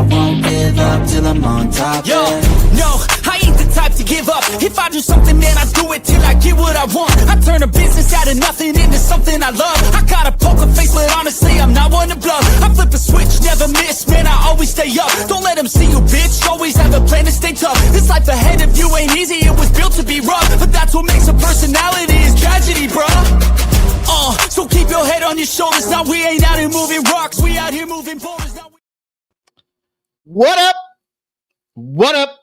won't give up till I'm on top. Yo, no, I ain't the type to give up. If I do something, man, I do it till I get what I want. I turn a business out of nothing into something I love. I got a poker face, but honestly, I'm not one to bluff. I flip a switch, never miss, man, I always stay up. Don't let them see you, bitch, always have a plan to stay tough. This life ahead of you ain't easy, it was built to be rough. But that's what makes a personality, is tragedy, bruh. So keep your head on your shoulders. Now we ain't out here moving rocks, we out here moving boulders. What up? What up?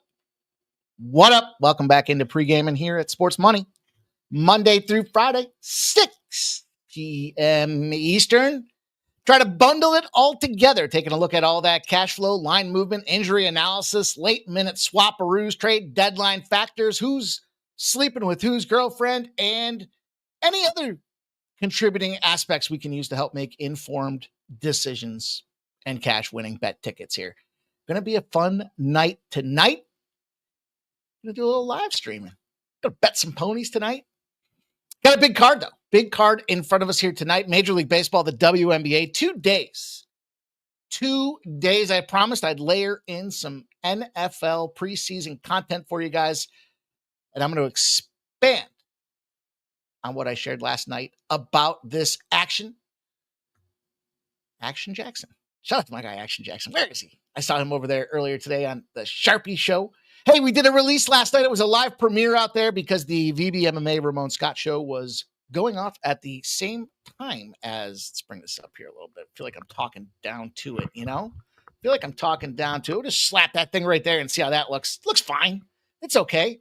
What up? Welcome back into Pregaming here at Sports Money, Monday through Friday, 6 p.m. Eastern. Try to bundle it all together, taking a look at all that cash flow, line movement, injury analysis, late minute swap-aroos, trade deadline factors, who's sleeping with whose girlfriend, and any other contributing aspects we can use to help make informed decisions and cash winning bet tickets here. Going to be a fun night tonight. Going to do a little live streaming. Going to bet some ponies tonight. Got a big card, though. Big card in front of us here tonight. Major League Baseball, the WNBA. 2 days. 2 days. I promised I'd layer in some NFL preseason content for you guys. And I'm going to expand on what I shared last night about this action. Action Jackson. Shout out to my guy, Action Jackson. Where is he? I saw him over there earlier today on the Sharpie Show. Hey, we did a release last night. It was a live premiere out there because the VBMMA Ramon Scott show was going off at the same time as, let's bring this up here a little bit. I feel like I'm talking down to it, you know? I feel like I'm talking down to it. Just slap that thing right there and see how that looks. Looks fine. It's okay.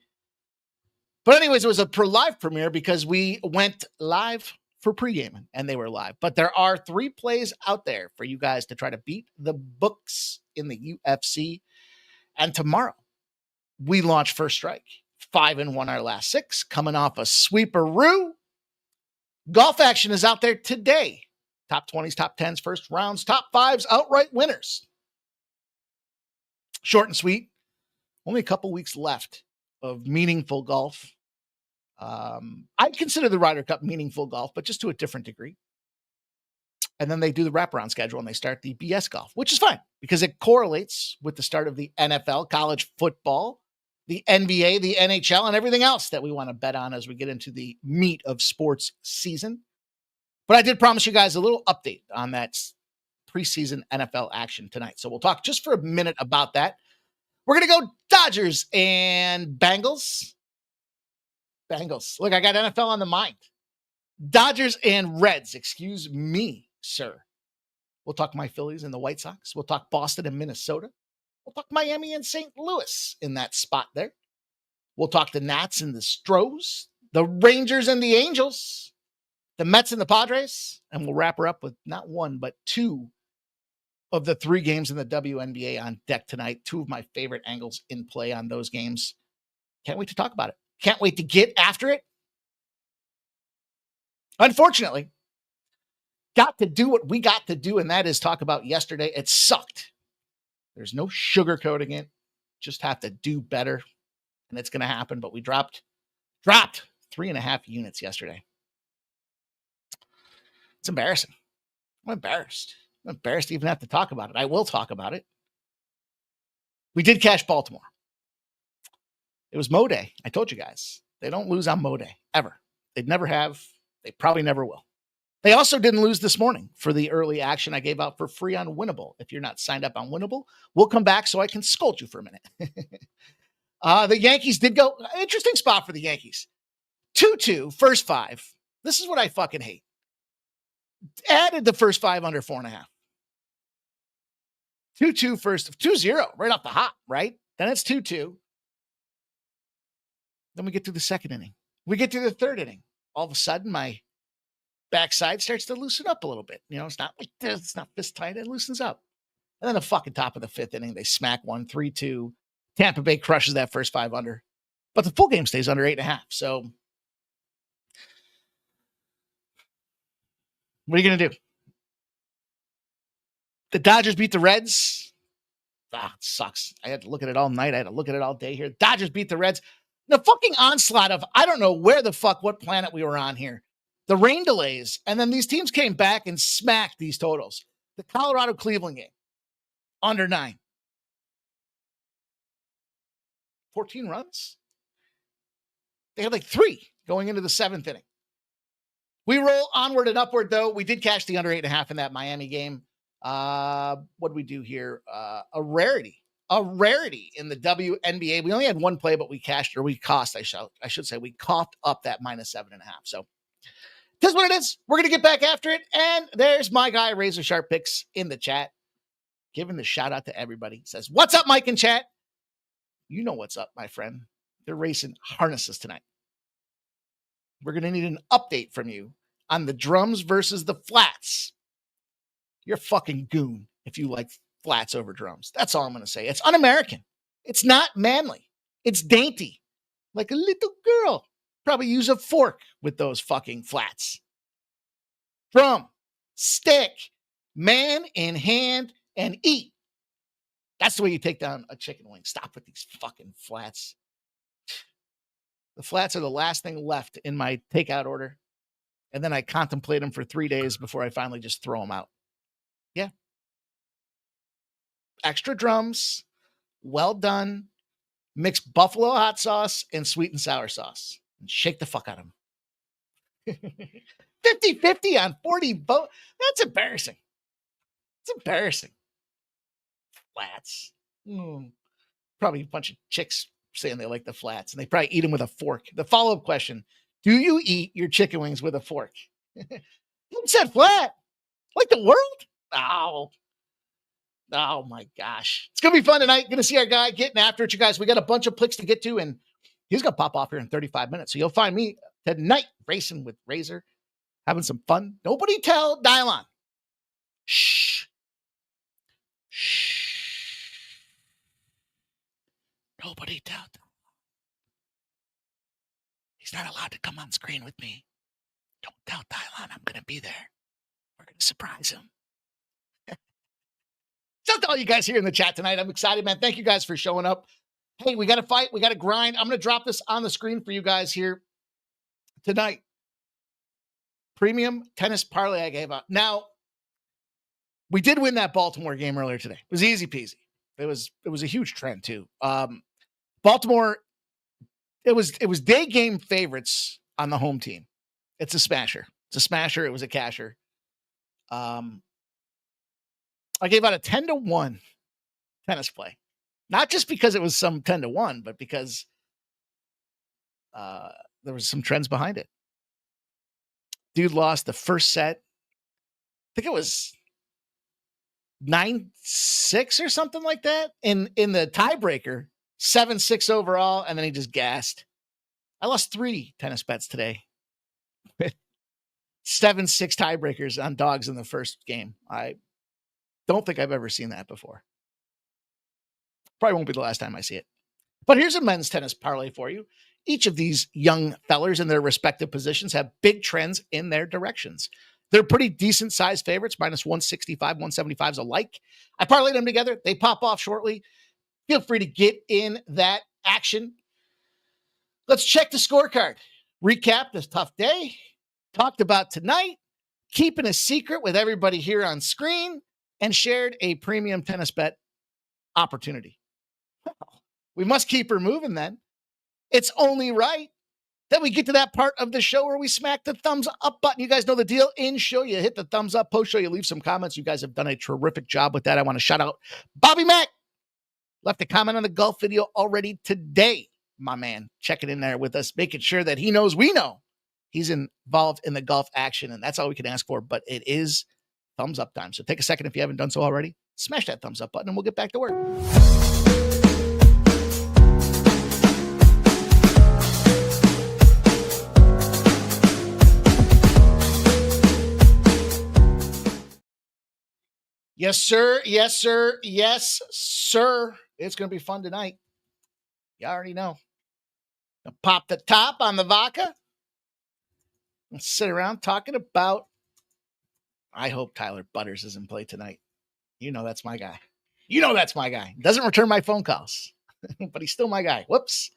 But anyways, it was a live premiere because we went live for pregaming, and they were live. But there are 3 plays out there for you guys to try to beat the books in the UFC. And tomorrow, we launch First Strike. 5-1 our last 6, coming off a sweeperoo. Golf action is out there today. Top 20s, top 10s, first rounds, top 5s, outright winners. Short and sweet. Only a couple weeks left of meaningful golf. I'd consider the Ryder Cup meaningful golf, but just to a different degree. And then they do the wraparound schedule and they start the BS golf, which is fine because it correlates with the start of the NFL, college football, the NBA, the NHL, and everything else that we want to bet on as we get into the meat of sports season. But I did promise you guys a little update on that preseason NFL action tonight. So we'll talk just for a minute about that. We're going to go Dodgers and Bengals. Bengals. Look, I got NFL on the mind. Dodgers and Reds. Excuse me, sir. We'll talk my Phillies and the White Sox. We'll talk Boston and Minnesota. We'll talk Miami and St. Louis in that spot there. We'll talk the Nats and the Stros, the Rangers and the Angels, the Mets and the Padres, and we'll wrap her up with not 1, but 2 of the 3 games in the WNBA on deck tonight. 2 of my favorite angles in play on those games. Can't wait to talk about it. Can't wait to get after it. Unfortunately, got to do what we got to do, and that is talk about yesterday. It sucked. There's no sugarcoating it. Just have to do better, and it's going to happen. But we dropped 3.5 units yesterday. It's embarrassing. I'm embarrassed. I'm embarrassed to even have to talk about it. I will talk about it. We did cash Baltimore. It was Mo Day. I told you guys. They don't lose on Mo Day, ever. They'd never have. They probably never will. They also didn't lose this morning for the early action I gave out for free on Winnable. If you're not signed up on Winnable, we'll come back so I can scold you for a minute. The Yankees did go. Interesting spot for the Yankees. 2-2, first 5. This is what I fucking hate. Added the first 5 under 4.5. 2-2 first. 2-0 right off the hop, right? Then it's 2-2. Then we get to the second inning. We get to the third inning. All of a sudden, my backside starts to loosen up a little bit. You know, it's not like this. It's not fist tight. It loosens up. And then the fucking top of the 5th inning, they smack 1, 3-2. Tampa Bay crushes that first 5 under. But the full game stays under 8.5. So what are you going to do? The Dodgers beat the Reds. It sucks. I had to look at it all night. I had to look at it all day here. Dodgers beat the Reds. The fucking onslaught of, I don't know where the fuck, what planet we were on here. The rain delays, and then these teams came back and smacked these totals. The Colorado-Cleveland game, under 9. 14 runs. They had like 3 going into the 7th inning. We roll onward and upward, though. We did cash the under 8.5 in that Miami game. What did we do here? A rarity in the WNBA. We only had one play, but we cashed, or we cost, I should say, we coughed up that minus 7.5. So that's what it is. We're going to get back after it. And there's my guy, Razor Sharp Picks, in the chat, giving the shout out to everybody. He says, "What's up, Mike in chat?" You know what's up, my friend. They're racing harnesses tonight. We're going to need an update from you on the drums versus the flats. You're a fucking goon if you like flats over drums. That's all I'm going to say. It's un-American. It's not manly. It's dainty. Like a little girl. Probably use a fork with those fucking flats. Drum, stick, man in hand, and eat. That's the way you take down a chicken wing. Stop with these fucking flats. The flats are the last thing left in my takeout order. And then I contemplate them for 3 days before I finally just throw them out. Yeah. Extra drums, well done. Mix buffalo hot sauce and sweet and sour sauce. And shake the fuck out of them. 50-50 on 40 votes. That's embarrassing. It's embarrassing. Flats. Probably a bunch of chicks saying they like the flats, and they probably eat them with a fork. The follow-up question, do you eat your chicken wings with a fork? Who said flat? Like the world? Oh my gosh. It's going to be fun tonight. Going to see our guy getting after it, you guys. We got a bunch of picks to get to, and he's going to pop off here in 35 minutes. So you'll find me tonight racing with Razor, having some fun. Nobody tell Dylon. Shh. Nobody tell him. He's not allowed to come on screen with me. Don't tell Dylon I'm going to be there. We're going to surprise him. Shout out to all you guys here in the chat tonight. I'm excited, man. Thank you guys for showing up. Hey, we got to fight. We got to grind. I'm going to drop this on the screen for you guys here tonight. Premium tennis parlay I gave out. Now, we did win that Baltimore game earlier today. It was easy peasy. It was a huge trend too. Baltimore, it was day game favorites on the home team. It's a smasher. It was a casher. I gave out a 10-1 tennis play, not just because it was some 10-1, but because there was some trends behind it. Dude lost the first set. I think it was 9-6 or something like that. In the tiebreaker, 7-6 overall, and then he just gassed. I lost 3 tennis bets today. 7-6 tiebreakers on dogs in the first game. I don't think I've ever seen that before. Probably won't be the last time I see it. But here's a men's tennis parlay for you. Each of these young fellers in their respective positions have big trends in their directions. They're pretty decent size favorites, minus 165, 175s alike. I parlayed them together. They pop off shortly. Feel free to get in that action. Let's check the scorecard. Recap this tough day. Talked about tonight. Keeping a secret with everybody here on screen. And shared a premium tennis bet opportunity. We must keep her moving then. It's only right that we get to that part of the show where we smack the thumbs up button. You guys know the deal. In show, you hit the thumbs up. Post show, you leave some comments. You guys have done a terrific job with that. I want to shout out Bobby Mack. Left a comment on the golf video already today. My man, checking in there with us, making sure that he knows we know he's involved in the golf action. And that's all we can ask for. But it is thumbs up time. So take a second if you haven't done so already. Smash that thumbs up button and we'll get back to work. Yes, sir. Yes, sir. Yes, sir. It's going to be fun tonight. You already know. Gonna pop the top on the vodka and sit around talking about, I hope Tyler Butters is in play tonight. You know that's my guy. Doesn't return my phone calls, but he's still my guy. Whoops.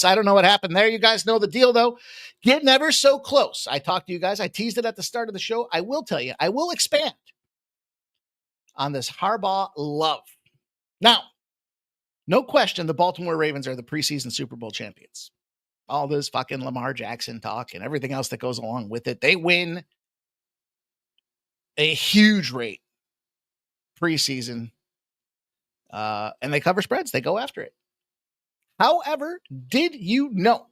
I don't know what happened there. You guys know the deal, though. Getting ever so close. I talked to you guys. I teased it at the start of the show. I will tell you. I will expand on this Harbaugh love. Now, No question, the Baltimore Ravens are the preseason Super Bowl champions. All this fucking Lamar Jackson talk and everything else that goes along with it. They win a huge rate preseason, and they cover spreads. They go after it. However, did you know?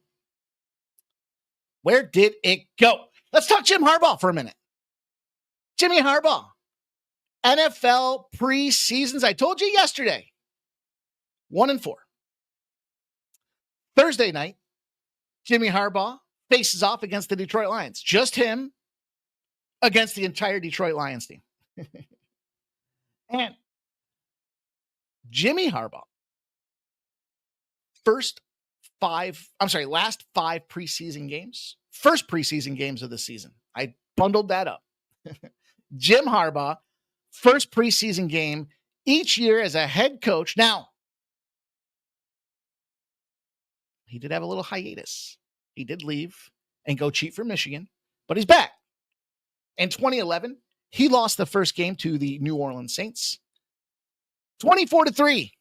Where did it go? Let's talk Jim Harbaugh for a minute. Jimmy Harbaugh, NFL preseasons. I told you yesterday, 1-4. Thursday night, Jimmy Harbaugh faces off against the Detroit Lions. Just him against the entire Detroit Lions team. And Jimmy Harbaugh, last 5 preseason games, first preseason games of the season. I bundled that up. Jim Harbaugh, first preseason game each year as a head coach. Now, he did have a little hiatus. He did leave and go cheat for Michigan, but he's back. In 2011, he lost the first game to the New Orleans Saints, 24-3.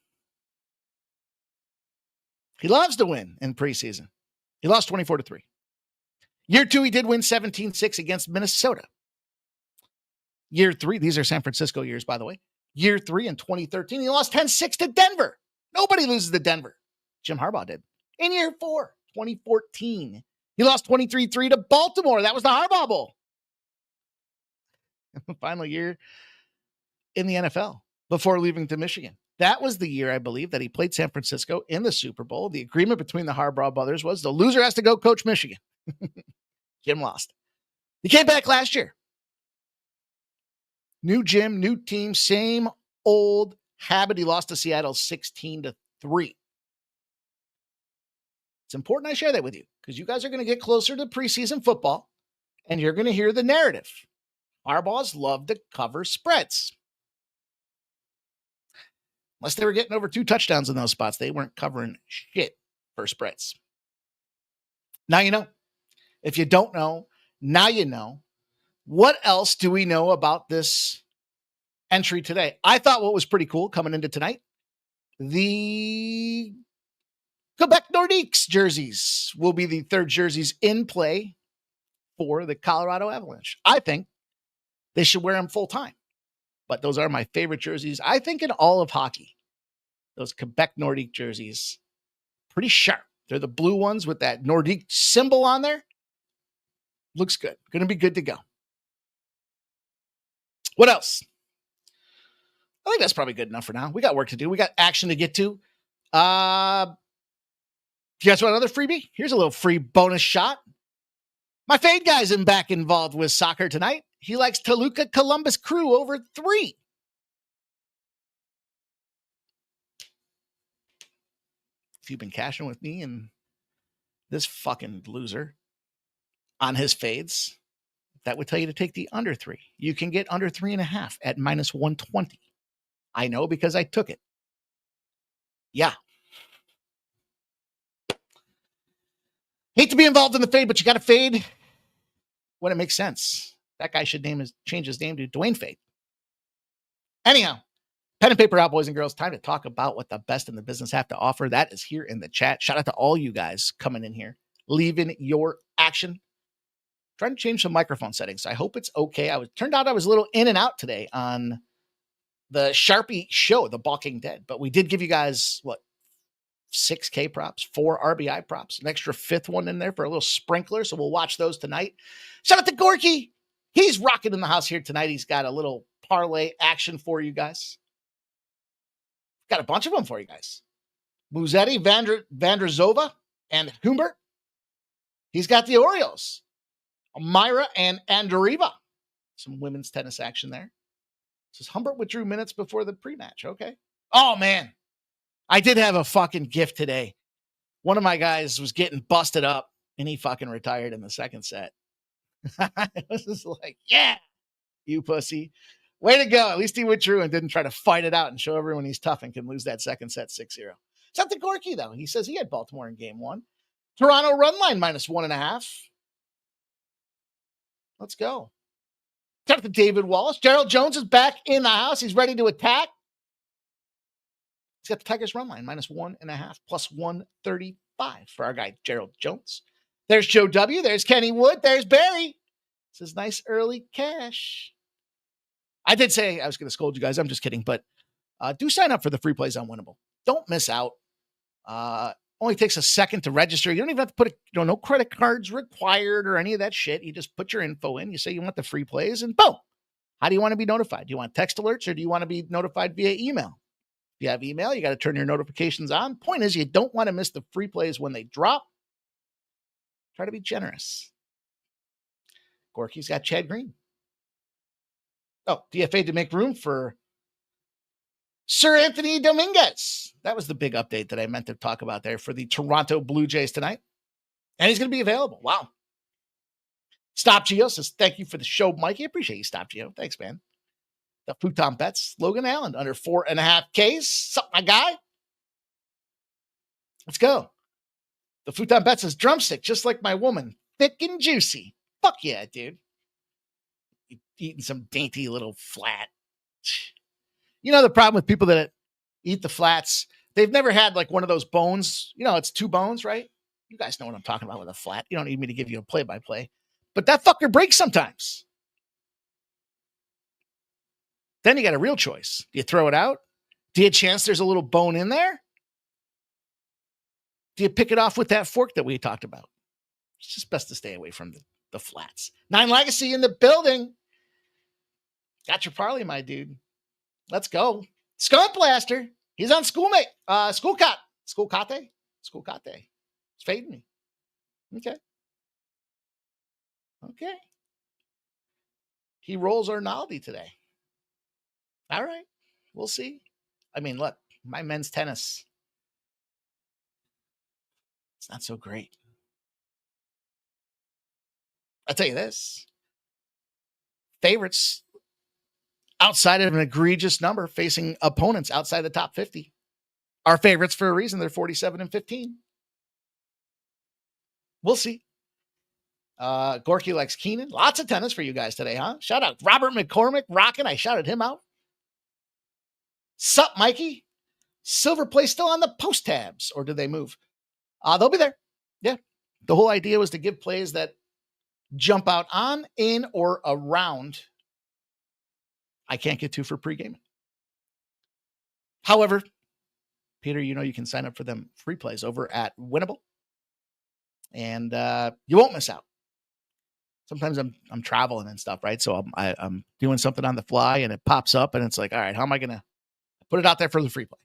He loves to win in preseason. He lost 24-3. Year 2, he did win 17-6 against Minnesota. Year 3, these are San Francisco years, by the way. Year 3 in 2013, he lost 10-6 to Denver. Nobody loses to Denver. Jim Harbaugh did. In year 4, 2014, he lost 23-3 to Baltimore. That was the Harbaugh Bowl. And the final year in the NFL before leaving to Michigan. That was the year, I believe, that he played San Francisco in the Super Bowl. The agreement between the Harbaugh brothers was the loser has to go coach Michigan. Jim lost. He came back last year. New gym, new team, same old habit. He lost to Seattle 16-3. It's important I share that with you because you guys are going to get closer to preseason football and you're going to hear the narrative. Harbaugh's love to cover spreads. Unless they were getting over 2 touchdowns in those spots, they weren't covering shit for spreads. Now you know. If you don't know, now you know. What else do we know about this entry today? I thought what was pretty cool coming into tonight, the Quebec Nordiques jerseys will be the third jerseys in play for the Colorado Avalanche. I think they should wear them full time. But those are my favorite jerseys, I think, in all of hockey. Those Quebec Nordique jerseys, pretty sharp. They're the blue ones with that Nordique symbol on there. Looks good. Going to be good to go. What else? I think that's probably good enough for now. We got work to do. We got action to get to. You guys want another freebie? Here's a little free bonus shot. My fade guy's back involved with soccer tonight. He likes Toluca Columbus Crew over 3. If you've been cashing with me and this fucking loser on his fades, that would tell you to take the under 3. You can get under 3.5 at -120. I know because I took it. Yeah. Hate to be involved in the fade, but you got to fade when it makes sense. That guy should change his name to Dwayne Fade. Anyhow, pen and paper out, boys and girls. Time to talk about what the best in the business have to offer. That is here in the chat. Shout out to all you guys coming in here, leaving your action. Trying to change some microphone settings. So I hope it's okay. Turned out I was a little in and out today on the Sharpie show, The Walking Dead. But we did give you guys, 6K props, 4 RBI props, an extra 5th one in there for a little sprinkler. So we'll watch those tonight. Shout out to Gorky. He's rocking in the house here tonight. He's got a little parlay action for you guys. Got a bunch of them for you guys. Muzetti, Vandrazova, and Humbert. He's got the Orioles. Myra and Andreeva. Some women's tennis action there. Says Humbert withdrew minutes before the pre-match. Okay. Oh, man. I did have a fucking gift today. One of my guys was getting busted up, and he fucking retired in the second set. I was just like, yeah, you pussy. Way to go. At least he withdrew and didn't try to fight it out and show everyone he's tough and can lose that second set 6-0. It's not the Gorky, though. He says he had Baltimore in game 1. Toronto run line -1.5. Let's go. Shout out to David Wallace. Gerald Jones is back in the house. He's ready to attack. He's got the Tigers run line, -1.5, +135 for our guy, Gerald Jones. There's Joe W. There's Kenny Wood. There's Barry. This is nice early cash. I did say I was going to scold you guys. I'm just kidding. But do sign up for the free plays on Winnable. Don't miss out. Only takes a second to register. You don't even have to put no credit cards required or any of that shit. You just put your info in. You say you want the free plays and boom. How do you want to be notified? Do you want text alerts or do you want to be notified via email? If you have email, you got to turn your notifications on. Point is, you don't want to miss the free plays when they drop. Try to be generous. Gorky's got Chad Green. Oh, DFA to make room for Sir Anthony Dominguez. That was the big update that I meant to talk about there for the Toronto Blue Jays tonight. And he's going to be available. Wow. Stop Geo says, thank you for the show, Mikey. I appreciate you, Stop Geo. Thanks, man. The Futon Bets, Logan Allen, under 4.5 Ks. Sup, my guy? Let's go. The Futon Bets is drumstick, just like my woman. Thick and juicy. Fuck yeah, dude. Eating some dainty little flat. You know the problem with people that eat the flats? They've never had like one of those bones. You know, it's 2 bones, right? You guys know what I'm talking about with a flat. You don't need me to give you a play-by-play. But that fucker breaks sometimes. Then you got a real choice. Do you throw it out? Do you chance there's a little bone in there? Do you pick it off with that fork that we talked about? It's just best to stay away from the flats. 9 Legacy in the building. Got your parlay, my dude. Let's go. Skunk Blaster. He's on Schoolmate. Schoolcate. It's fading me. Okay. He rolls Arnaldi today. All right. We'll see. I mean, look, my men's tennis. It's not so great. I'll tell you this. Favorites outside of an egregious number facing opponents outside the top 50 are favorites for a reason. They're 47-15. We'll see. Gorky likes Keenan. Lots of tennis for you guys today, huh? Shout out Robert McCormick rocking. I shouted him out. Sup, Mikey? Silver Play still on the post tabs, or did they move? They'll be there. Yeah. The whole idea was to give plays that jump out on, in, or around. I can't get to for pre-gaming. However, Peter, you know you can sign up for them free plays over at Winnable. And you won't miss out. Sometimes I'm traveling and stuff, right? So I'm doing something on the fly and it pops up and it's like, all right, how am I going to put it out there for the free play?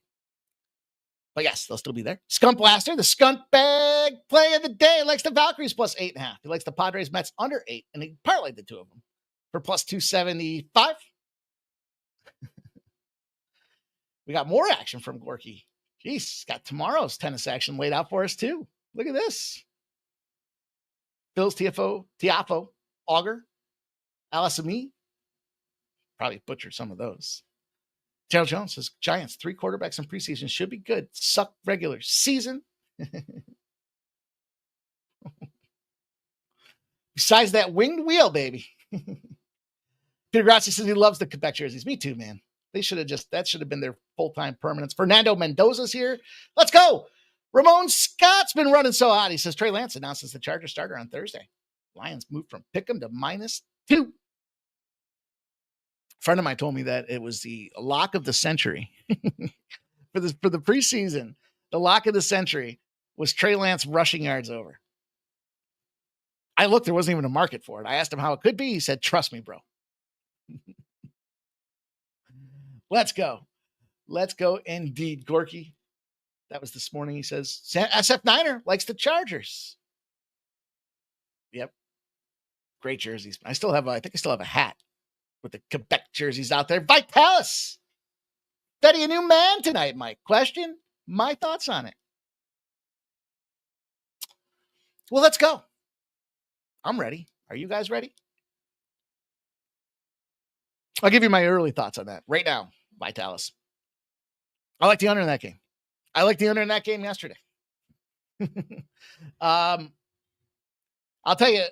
But yes, they'll still be there. Skunk Blaster, the Skunk Bag play of the day, likes the Valkyries +8.5. He likes the Padres Mets under 8, and he parlayed the 2 of them for +275. We got more action from Gorky. Jeez, got tomorrow's tennis action laid out for us too. Look at this. Bills, Tiafo, Auger, Alasami. Probably butchered some of those. Gerald Jones says, Giants, 3 quarterbacks in preseason should be good. Suck regular season. Besides that winged wheel, baby. Peter Grassi says he loves the Quebec jerseys. Me too, man. They should have that should have been their full-time permanence. Fernando Mendoza's here. Let's go. Ramon Scott's been running so hot. He says Trey Lance announces the Charger starter on Thursday. Lions moved from pick'em to -2. A friend of mine told me that it was the lock of the century for the preseason. The lock of the century was Trey Lance rushing yards over. I looked, there wasn't even a market for it. I asked him how it could be. He said, trust me, bro. Let's go. Let's go indeed, Gorky. That was this morning. He says, SF Niner likes the Chargers. Yep. Great jerseys. I think I still have a hat with the Quebec jerseys out there. Vitalis. Betty, a new man tonight, Mike. Question? My thoughts on it. Well, let's go. I'm ready. Are you guys ready? I'll give you my early thoughts on that right now, Vitalis. I like the under in that game. I like the under in that game yesterday. I'll tell you,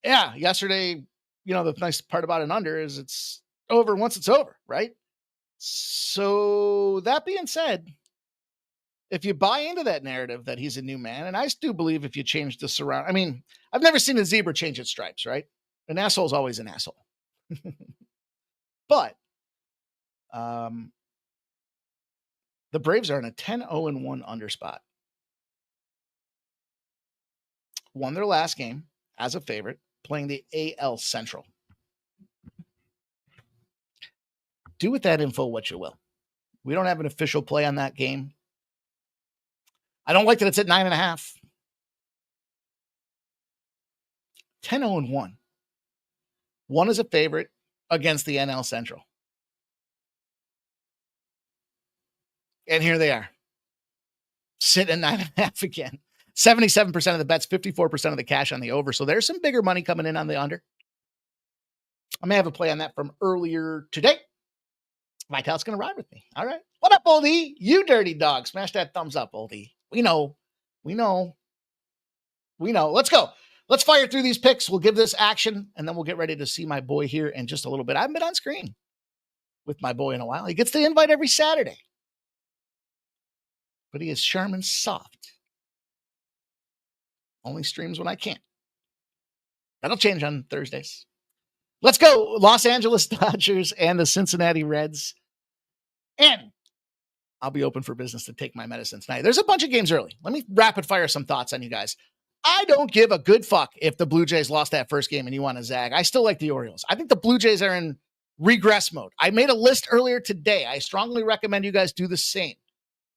yeah, yesterday, you know, the nice part about an under is it's over once it's over, right? So that being said, if you buy into that narrative that he's a new man, and I do believe if you change the surround, I mean, I've never seen a zebra change its stripes, right? An asshole is always an asshole. But the Braves are in a 10-0-1 under spot. Won their last game as a favorite, playing the AL Central. Do with that info what you will. We don't have an official play on that game. I don't like that it's at 9.5. 10-0-1. One is a favorite against the NL Central. And here they are. Sitting at 9.5 again. 77% of the bets, 54% of the cash on the over. So there's some bigger money coming in on the under. I may have a play on that from earlier today. Vital's going to ride with me. All right. What up, Old E? You dirty dog. Smash that thumbs up, Old E. We know. Let's go. Let's fire through these picks. We'll give this action, and then we'll get ready to see my boy here in just a little bit. I haven't been on screen with my boy in a while. He gets the invite every Saturday. But he is charming soft. Only streams when I can. That'll change on Thursdays. Let's go. Los Angeles Dodgers and the Cincinnati Reds. And I'll be open for business to take my medicine tonight. There's a bunch of games early. Let me rapid fire some thoughts on you guys. I don't give a good fuck if the Blue Jays lost that first game and you want to zag. I still like the Orioles. I think the Blue Jays are in regress mode. I made a list earlier today. I strongly recommend you guys do the same.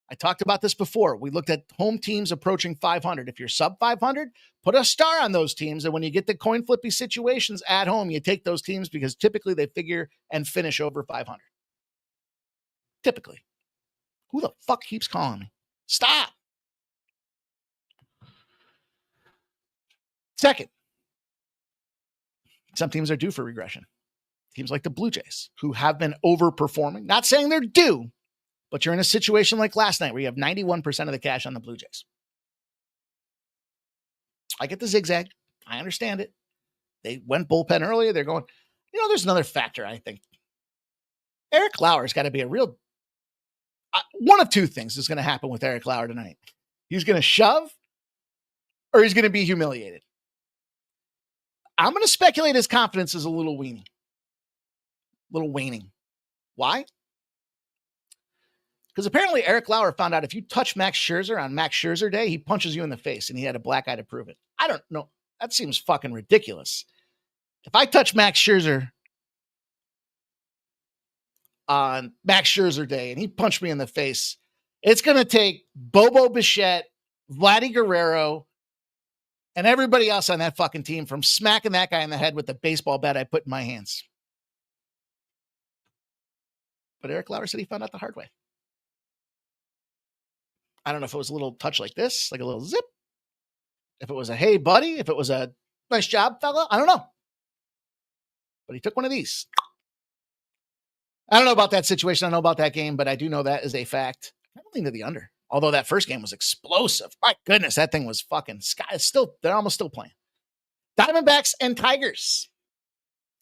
I talked about this before. We looked at home teams approaching 500. If you're sub 500, put a star on those teams. And when you get the coin flippy situations at home, you take those teams because typically they figure and finish over 500. Typically. Who the fuck keeps calling me? Stop. Second, some teams are due for regression. Teams like the Blue Jays, who have been overperforming. Not saying they're due, but you're in a situation like last night where you have 91% of the cash on the Blue Jays. I get the zigzag. I understand it. They went bullpen earlier. They're going, there's another factor, I think. Eric Lauer's got to be a real... one of two things is going to happen with Eric Lauer tonight. He's going to shove or he's going to be humiliated. I'm going to speculate his confidence is a little waning. Why? Because apparently Eric Lauer found out if you touch Max Scherzer on Max Scherzer Day, he punches you in the face, and he had a black eye to prove it. I don't know. That seems fucking ridiculous. If I touch Max Scherzer on Max Scherzer Day and he punched me in the face, it's going to take Bobo Bichette, Vladdy Guerrero, and everybody else on that fucking team from smacking that guy in the head with the baseball bat I put in my hands. But Eric Lauer said he found out the hard way. I don't know if it was a little touch like this, like a little zip. If it was a, hey, buddy. If it was a, nice job, fella. I don't know. But he took one of these. I don't know about that situation. I don't know about that game, but I do know that is a fact. I don't think to the under. Although that first game was explosive. My goodness, that thing was fucking sky. They're almost still playing. Diamondbacks and Tigers.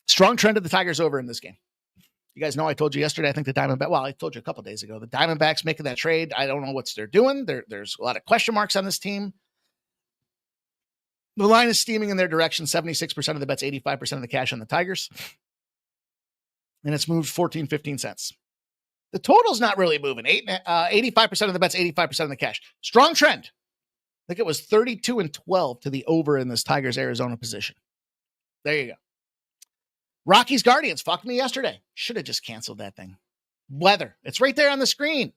Strong trend of the Tigers over in this game. You guys know I told you yesterday, I think the Diamondbacks, well, I told you a couple days ago, the Diamondbacks making that trade. I don't know what they're doing. There's a lot of question marks on this team. The line is steaming in their direction. 76% of the bets, 85% of the cash on the Tigers. And it's moved 14, 15 cents. The total's not really moving. 85% of the bets, 85% of the cash. Strong trend. I think it was 32-12 to the over in this Tigers-Arizona position. There you go. Rockies Guardians fucked me yesterday. Should have just canceled that thing. Weather. It's right there on the screen.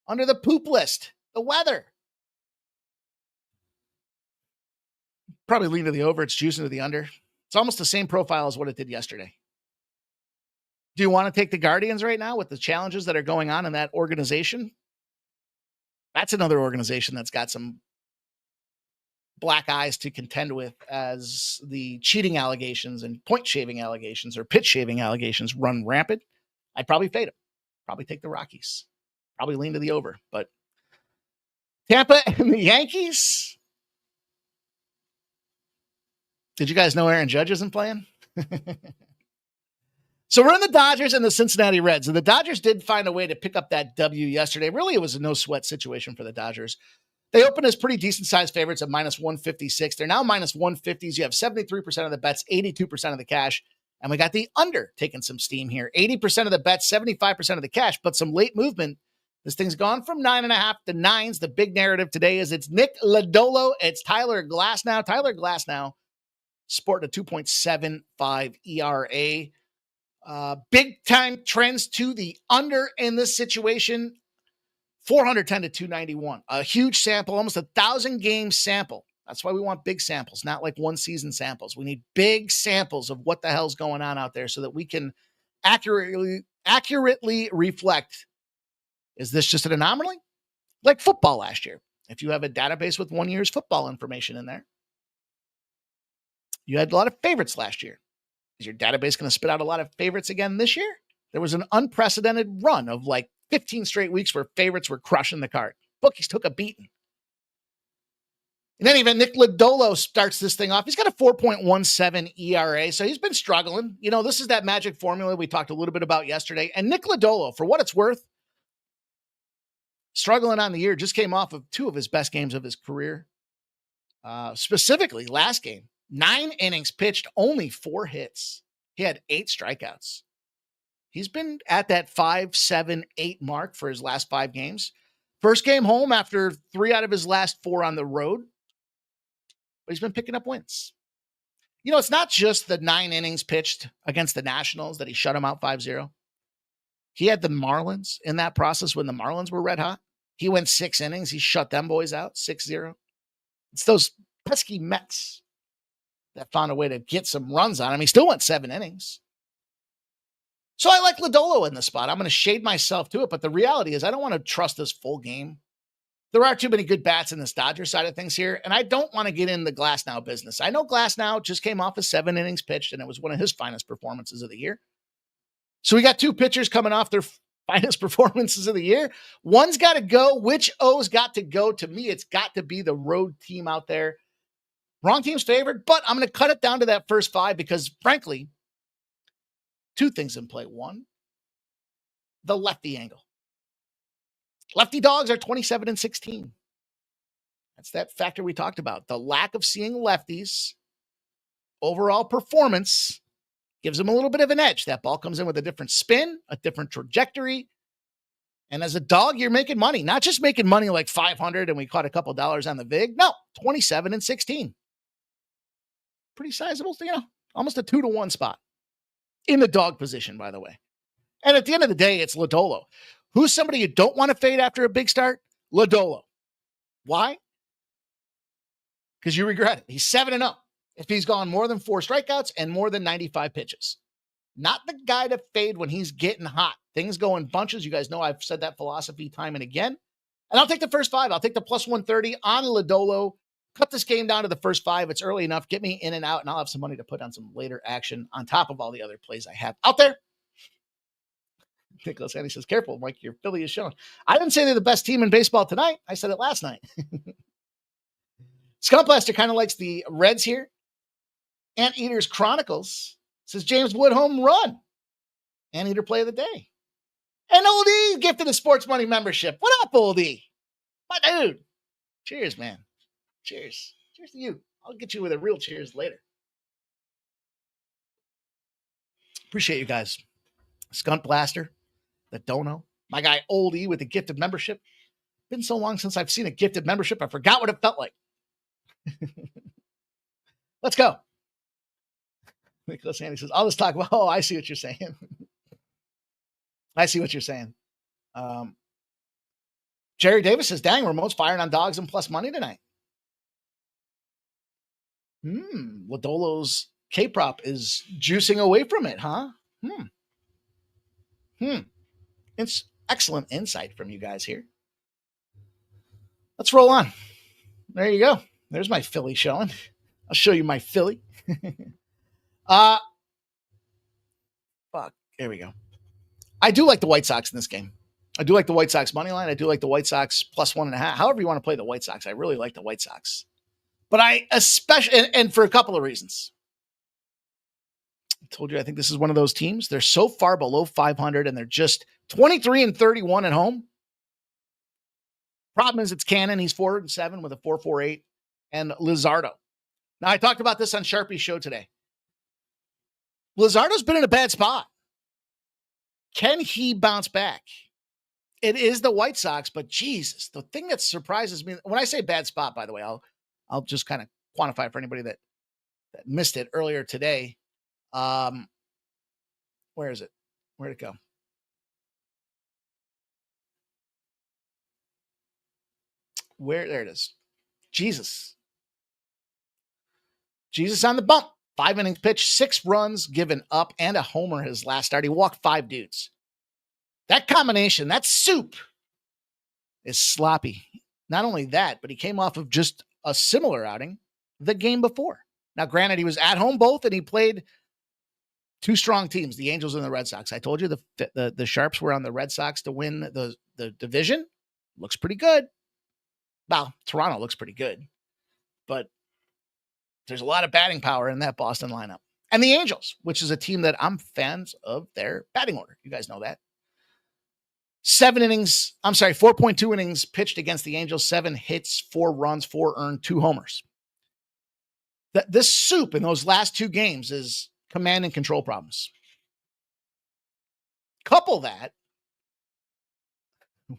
Under the poop list. The weather. Probably lean to the over. It's juicing to the under. It's almost the same profile as what it did yesterday. Do you want to take the Guardians right now with the challenges that are going on in that organization? That's another organization that's got some black eyes to contend with as the cheating allegations and point shaving allegations or pitch shaving allegations run rampant. I'd probably fade them. Probably take the Rockies. Probably lean to the over. But Tampa and the Yankees. Did you guys know Aaron Judge isn't playing? So we're in the Dodgers and the Cincinnati Reds. And the Dodgers did find a way to pick up that W yesterday. Really, it was a no-sweat situation for the Dodgers. They opened as pretty decent-sized favorites at minus 156. They're now minus 150s. You have 73% of the bets, 82% of the cash. And we got the under taking some steam here. 80% of the bets, 75% of the cash, but some late movement. This thing's gone from 9.5 to 9s. The big narrative today is it's Nick Lodolo. It's Tyler Glasnow. Tyler Glasnow sporting a 2.75 ERA. Big time trends to the under in this situation. 410 to 291. A huge sample, almost 1,000 game sample. That's why we want big samples, not like one season samples. We need big samples of what the hell's going on out there so that we can accurately reflect. Is this just an anomaly? Like football last year. If you have a database with 1 year's football information in there, you had a lot of favorites last year. Is your database going to spit out a lot of favorites again this year? There was an unprecedented run of like 15 straight weeks where favorites were crushing the card. Bookies took a beating. In any event, Nick Lodolo starts this thing off. He's got a 4.17 ERA, so he's been struggling. You know, this is that magic formula we talked a little bit about yesterday. And Nick Lodolo, for what it's worth, struggling on the year, just came off of 2 of his best games of his career. Specifically, last game, 9 innings pitched, only 4 hits. He had 8 strikeouts. He's been at that 5, 7, 8 mark for his last 5 games. First game home after 3 out of his last 4 on the road. But he's been picking up wins. You know, it's not just the 9 innings pitched against the Nationals that he shut them out 5-0. He had the Marlins in that process when the Marlins were red hot. He went 6 innings. He shut them boys out 6-0. It's those pesky Mets that found a way to get some runs on him. He still went 7 innings. So I like Lodolo in the spot. I'm going to shade myself to it, but the reality is I don't want to trust this full game. There are too many good bats in this Dodger side of things here, and I don't want to get in the Glasnow business. I know Glasnow just came off of 7 innings pitched, and it was one of his finest performances of the year. So we got 2 pitchers coming off their finest performances of the year. One's got to go. Which O's got to go? To me, it's got to be the road team out there. Wrong team's favored, but I'm going to cut it down to that first 5 because, frankly, 2 things in play. 1, the lefty angle. Lefty dogs are 27-16. That's that factor we talked about. The lack of seeing lefties, overall performance, gives them a little bit of an edge. That ball comes in with a different spin, a different trajectory. And as a dog, you're making money. Not just making money like 500 and we caught a couple dollars on the VIG. No, 27-16. Pretty sizable, you know, almost a 2-to-1 spot. In the dog position, by the way. And at the end of the day, it's Lodolo. Who's somebody you don't want to fade after a big start? Lodolo. Why? Because you regret it. He's 7-0 if he's gone more than 4 strikeouts and more than 95 pitches. Not the guy to fade when he's getting hot. Things go in bunches. You guys know I've said that philosophy time and again. And I'll take the first 5. I'll take the plus 130 on Lodolo. Cut this game down to the first 5. It's early enough. Get me in and out, and I'll have some money to put on some later action on top of all the other plays I have out there. Nicholas Andy says, careful, Mike, your Philly is showing. I didn't say they're the best team in baseball tonight. I said it last night. Scott Blaster kind of likes the Reds here. Anteater's Chronicles says, James Wood home run. Anteater play of the day. And Old E gifted a sports money membership. What up, Old E? My dude. Cheers, man. Cheers. Cheers to you. I'll get you with a real cheers later. Appreciate you guys. Skunt Blaster, the Dono. My guy, Old E, with the gifted membership. Been so long since I've seen a gifted membership, I forgot what it felt like. Let's go. Nicholas Andy says, all this talk about, oh, I see what you're saying. I see what you're saying. Jerry Davis says, dang, Ramon's firing on dogs and plus money tonight. Lodolo's K-prop is juicing away from it, huh? It's excellent insight from you guys here. Let's roll on. There you go. There's my Philly showing. I'll show you my Philly. Fuck. There we go. I do like the White Sox in this game. I do like the White Sox money line. I do like the White Sox plus 1.5. However you want to play the White Sox, I really like the White Sox. But I especially, and for a couple of reasons. Told you, I think this is one of those teams. They're so far below 500 and they're just 23-31 at home. Problem is it's Cannon. He's 4-7 with a 4.48 and Lizardo. Now I talked about this on Sharpie's show today. Lizardo's been in a bad spot. Can he bounce back? It is the White Sox, but Jesus, the thing that surprises me, when I say bad spot, by the way, I'll just kind of quantify for anybody that missed it earlier today. Where is it? Where'd it go? There it is. Jesus on the bump. 5 innings pitched, 6 runs given up, and a homer his last start. He walked 5 dudes. That combination, that soup, is sloppy. Not only that, but he came off of just a similar outing the game before. Now, granted, he was at home both, and he played 2 strong teams, the Angels and the Red Sox. I told you the Sharps were on the Red Sox to win the division. Looks pretty good. Well, Toronto looks pretty good, but there's a lot of batting power in that Boston lineup. And the Angels, which is a team that I'm fans of their batting order. You guys know that. 4.2 innings pitched against the Angels, 7 hits, 4 runs, 4 earned, 2 homers. This soup in those last 2 games is command and control problems. Couple that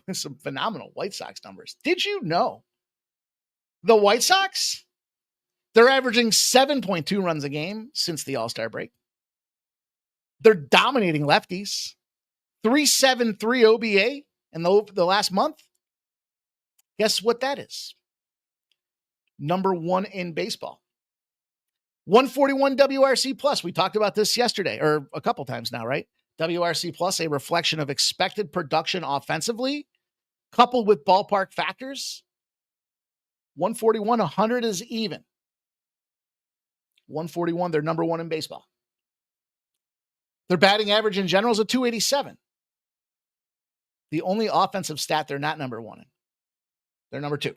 with some phenomenal White Sox numbers. Did you know the White Sox, they're averaging 7.2 runs a game since the All-Star break. They're dominating lefties. 3.73 OBA in the last month. Guess what that is? Number 1 in baseball. 141 WRC plus. We talked about this yesterday, or a couple times now, right? WRC plus, a reflection of expected production offensively, coupled with ballpark factors. 141, 100 is even. 141, they're number 1 in baseball. Their batting average in general is a 287. The only offensive stat they're not number 1 in. They're number 2.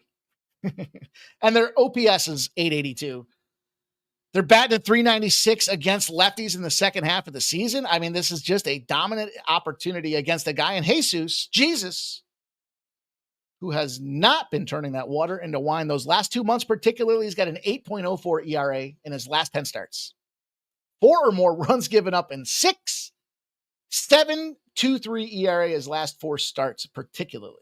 And their OPS is 882. They're batting at 396 against lefties in the second half of the season. I mean, this is just a dominant opportunity against a guy in Jesus, who has not been turning that water into wine. Those last 2 months particularly, he's got an 8.04 ERA in his last 10 starts. 4 or more runs given up in 6. 7.23 ERA his last 4 starts particularly.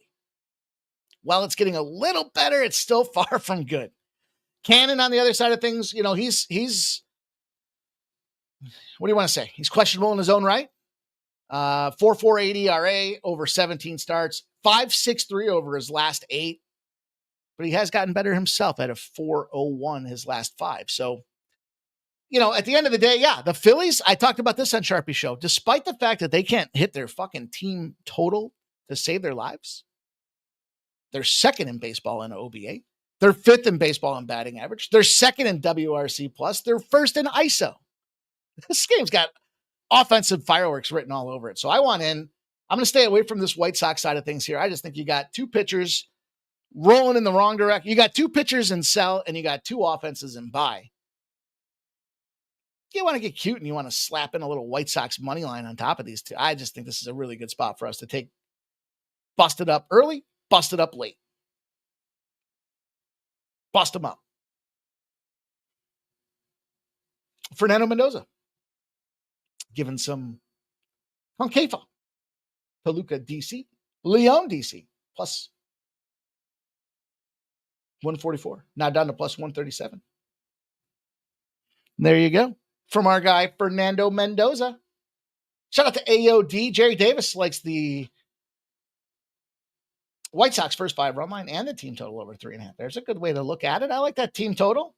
While it's getting a little better, it's still far from good. Cannon on the other side of things, you know, he's what do you want to say? He's questionable in his own right. 4.48 ERA over 17 starts, 5.63 over his last 8. But he has gotten better himself at a 4.01 his last 5. So, you know, at the end of the day, yeah, the Phillies, I talked about this on Sharpie's show, despite the fact that they can't hit their fucking team total to save their lives. They're second in baseball in OBA. They're 5th in baseball in batting average. They're 2nd in WRC plus. They're 1st in ISO. This game's got offensive fireworks written all over it. So I want in. I'm going to stay away from this White Sox side of things here. I just think you got 2 pitchers rolling in the wrong direction. You got 2 pitchers in sell, and you got 2 offenses in buy. You want to get cute and you want to slap in a little White Sox money line on top of these 2. I just think this is a really good spot for us to take. Busted up early, busted up late. Bust them up. Fernando Mendoza. Given some Concava. Toluca DC. Leon DC. Plus 144. Now down to plus 137. There you go. From our guy, Fernando Mendoza. Shout out to AOD. Jerry Davis likes the White Sox first 5 run line and the team total over 3.5. There's a good way to look at it. I like that team total.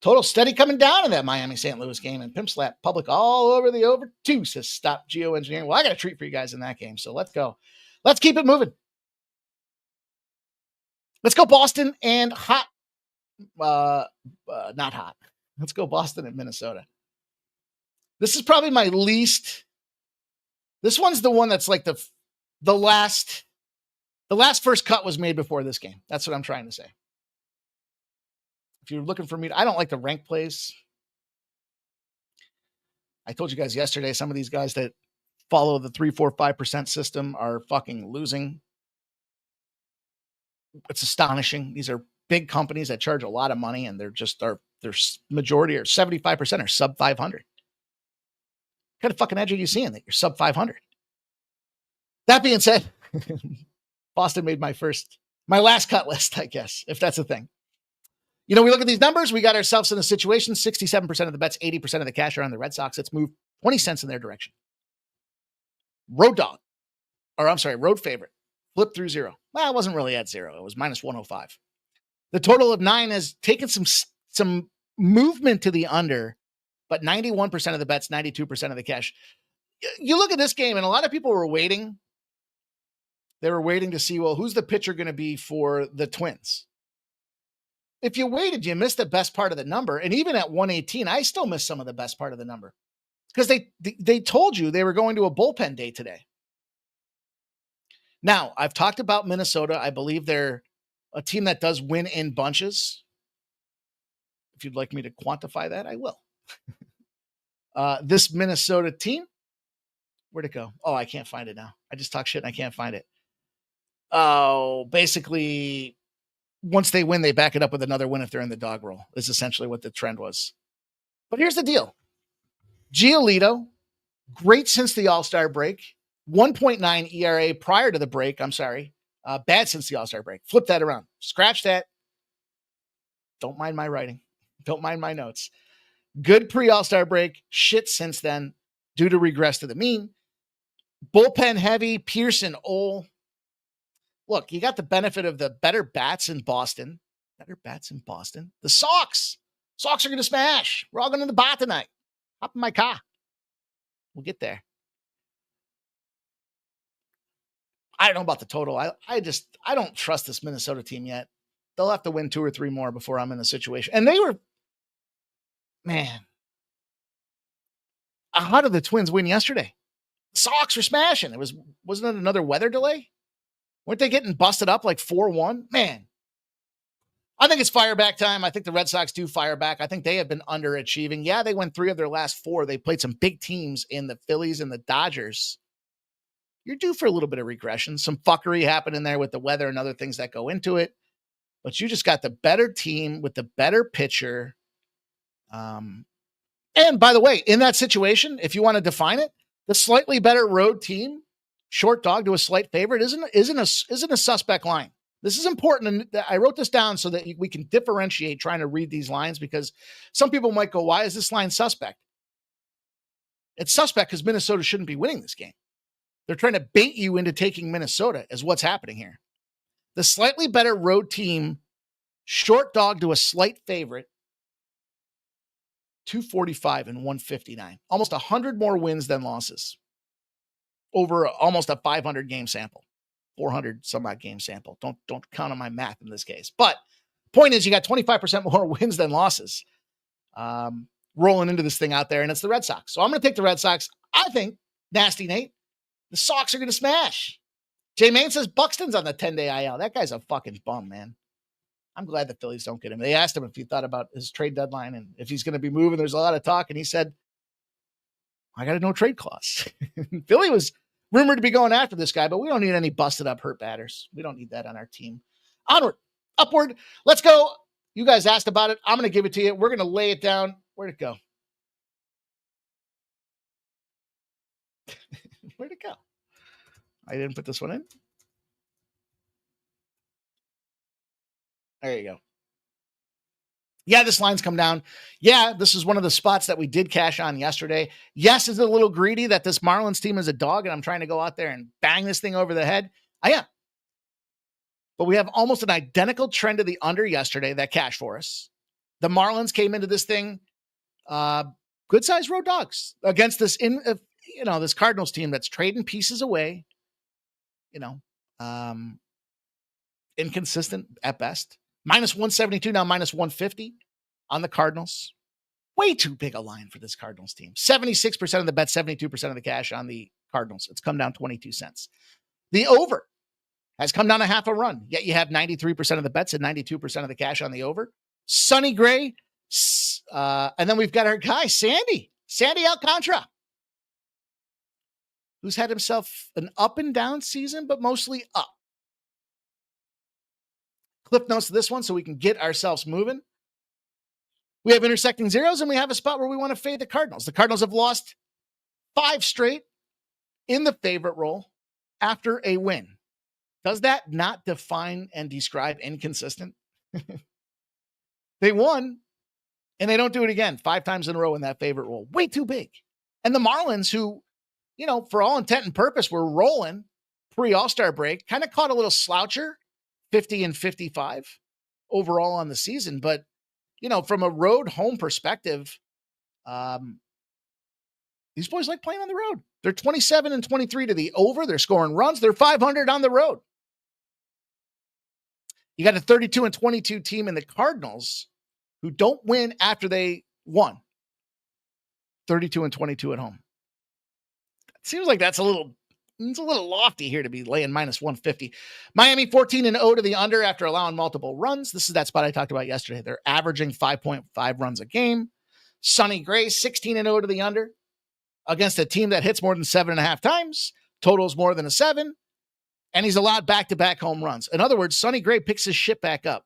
Total steady coming down in that Miami-St. Louis game, and Pimp Slap public all over the over 2 says stop geoengineering. Well, I got a treat for you guys in that game, so let's go. Let's keep it moving. Let's go Boston and hot. Not hot. Let's go Boston and Minnesota. This is probably my least. This one's the one that's like the last first cut was made before this game. That's what I'm trying to say. If you're looking for me, I don't like the rank plays. I told you guys yesterday, some of these guys that follow the 3, 4, 5% system are fucking losing. It's astonishing. These are big companies that charge a lot of money, and their majority or 75% are sub 500. What kind of fucking edge are you seeing that you're sub 500? That being said, Boston made my last cut list, I guess, if that's a thing. We look at these numbers. We got ourselves in a situation. 67% of the bets, 80% of the cash are on the Red Sox. Let's move 20 cents in their direction. Road favorite. Flip through 0. Well, it wasn't really at 0. It was minus 105. The total of 9 has taken some movement to the under, but 91% of the bets, 92% of the cash. You look at this game, and a lot of people were waiting. They were waiting to see, well, who's the pitcher going to be for the Twins? If you waited, you missed the best part of the number. And even at 118, I still missed some of the best part of the number because they told you they were going to a bullpen day today. Now, I've talked about Minnesota. I believe they're a team that does win in bunches. If you'd like me to quantify that, I will. This Minnesota team, where'd it go? Oh, I can't find it now. I just talk shit and I can't find it. Oh, basically, once they win, they back it up with another win if they're in the dog roll, is essentially what the trend was. But here's the deal. Giolito, great since the All-Star break. 1.9 ERA prior to the break. I'm sorry. Bad since the All-Star break. Flip that around. Scratch that. Don't mind my writing. Don't mind my notes. Good pre-All-Star break. Shit since then due to regress to the mean. Bullpen heavy. Pearson, Ole. Look, you got the benefit of the better bats in Boston. The Sox. Sox are going to smash. We're all going to the bar tonight. Hop in my car. We'll get there. I don't know about the total. I don't trust this Minnesota team yet. They'll have to win 2 or 3 more before I'm in a situation. And they were, man. How did the Twins win yesterday? The Sox were smashing. Wasn't it another weather delay? Weren't they getting busted up like 4-1? Man, I think it's fire back time. I think the Red Sox do fire back. I think they have been underachieving. Yeah, they won 3 of their last 4. They played some big teams in the Phillies and the Dodgers. You're due for a little bit of regression. Some fuckery happening there with the weather and other things that go into it. But you just got the better team with the better pitcher. And by the way, in that situation, if you want to define it, the slightly better road team, short dog to a slight favorite, isn't a suspect line. This is important. And I wrote this down so that we can differentiate trying to read these lines, because some people might go, why is this line suspect? It's suspect because Minnesota shouldn't be winning this game. They're trying to bait you into taking Minnesota is what's happening here. The slightly better road team, short dog to a slight favorite, 245 and 159. Almost 100 more wins than losses over almost a 500 game sample, 400 some odd game sample. Don't count on my math in this case. But point is, you got 25% more wins than losses rolling into this thing out there, and it's the Red Sox. So I'm going to take the Red Sox. I think, Nasty Nate, the Sox are going to smash. Jay Main says Buxton's on the 10-day IL. That guy's a fucking bum, man. I'm glad the Phillies don't get him. They asked him if he thought about his trade deadline and if he's going to be moving. There's a lot of talk, and he said, I got a no trade clause. Philly was rumored to be going after this guy, but we don't need any busted up hurt batters. We don't need that on our team. Onward, upward. Let's go. You guys asked about it. I'm going to give it to you. We're going to lay it down. Where'd it go? Where'd it go? I didn't put this one in. There you go. Yeah, this line's come down. Yeah, this is one of the spots that we did cash on yesterday. Yes, it's a little greedy that this Marlins team is a dog and I'm trying to go out there and bang this thing over the head. I am. But we have almost an identical trend to the under yesterday that cashed for us. The Marlins came into this thing good-sized road dogs against this this Cardinals team that's trading pieces away. Inconsistent at best. Minus 172, now minus 150 on the Cardinals. Way too big a line for this Cardinals team. 76% of the bet, 72% of the cash on the Cardinals. It's come down 22 cents. The over has come down a half a run, yet you have 93% of the bets and 92% of the cash on the over. Sunny Gray. And then we've got our guy, Sandy Alcantara, who's had himself an up and down season, but mostly up. Clip notes to this one so we can get ourselves moving. We have intersecting zeros, and we have a spot where we want to fade the Cardinals. The Cardinals have lost 5 straight in the favorite role after a win. Does that not define and describe inconsistent? They won, and they don't do it again 5 times in a row in that favorite role. Way too big. And the Marlins, who, for all intent and purpose, were rolling pre-All-Star break, kind of caught a little sloucher, 50-55 overall on the season. But, from a road home perspective, these boys like playing on the road. They're 27-23 to the over. They're scoring runs. They're 500 on the road. You got a 32-22 team in the Cardinals who don't win after they won. 32-22 at home. It seems like it's a little lofty here to be laying minus 150. Miami 14-0 to the under after allowing multiple runs. This is that spot I talked about yesterday. They're averaging 5.5 runs a game. Sonny Gray 16-0 to the under against a team that hits more than 7.5 times, totals more than a 7, and he's allowed back-to-back home runs. In other words, Sonny Gray picks his shit back up,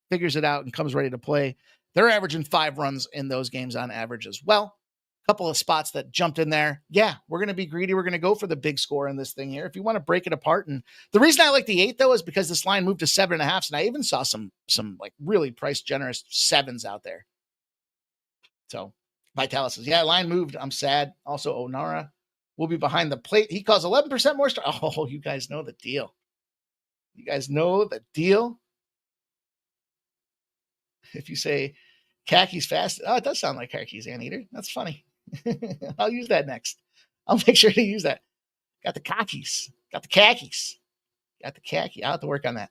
figures it out, and comes ready to play. They're averaging 5 runs in those games on average as well. A couple of spots that jumped in there. Yeah, we're going to be greedy. We're going to go for the big score in this thing here. If you want to break it apart. And the reason I like the 8, though, is because this line moved to 7.5. And I even saw some like really price generous 7s out there. So Vitalis says, yeah, line moved. I'm sad. Also, Onara will be behind the plate. He calls 11% more. Oh, you guys know the deal. You guys know the deal. If you say khakis fast, oh, it does sound like khakis, Anteater. That's funny. I'll use that next. I'll make sure to use that. Got the khakis. Got the khakis. Got the khaki. I'll have to work on that.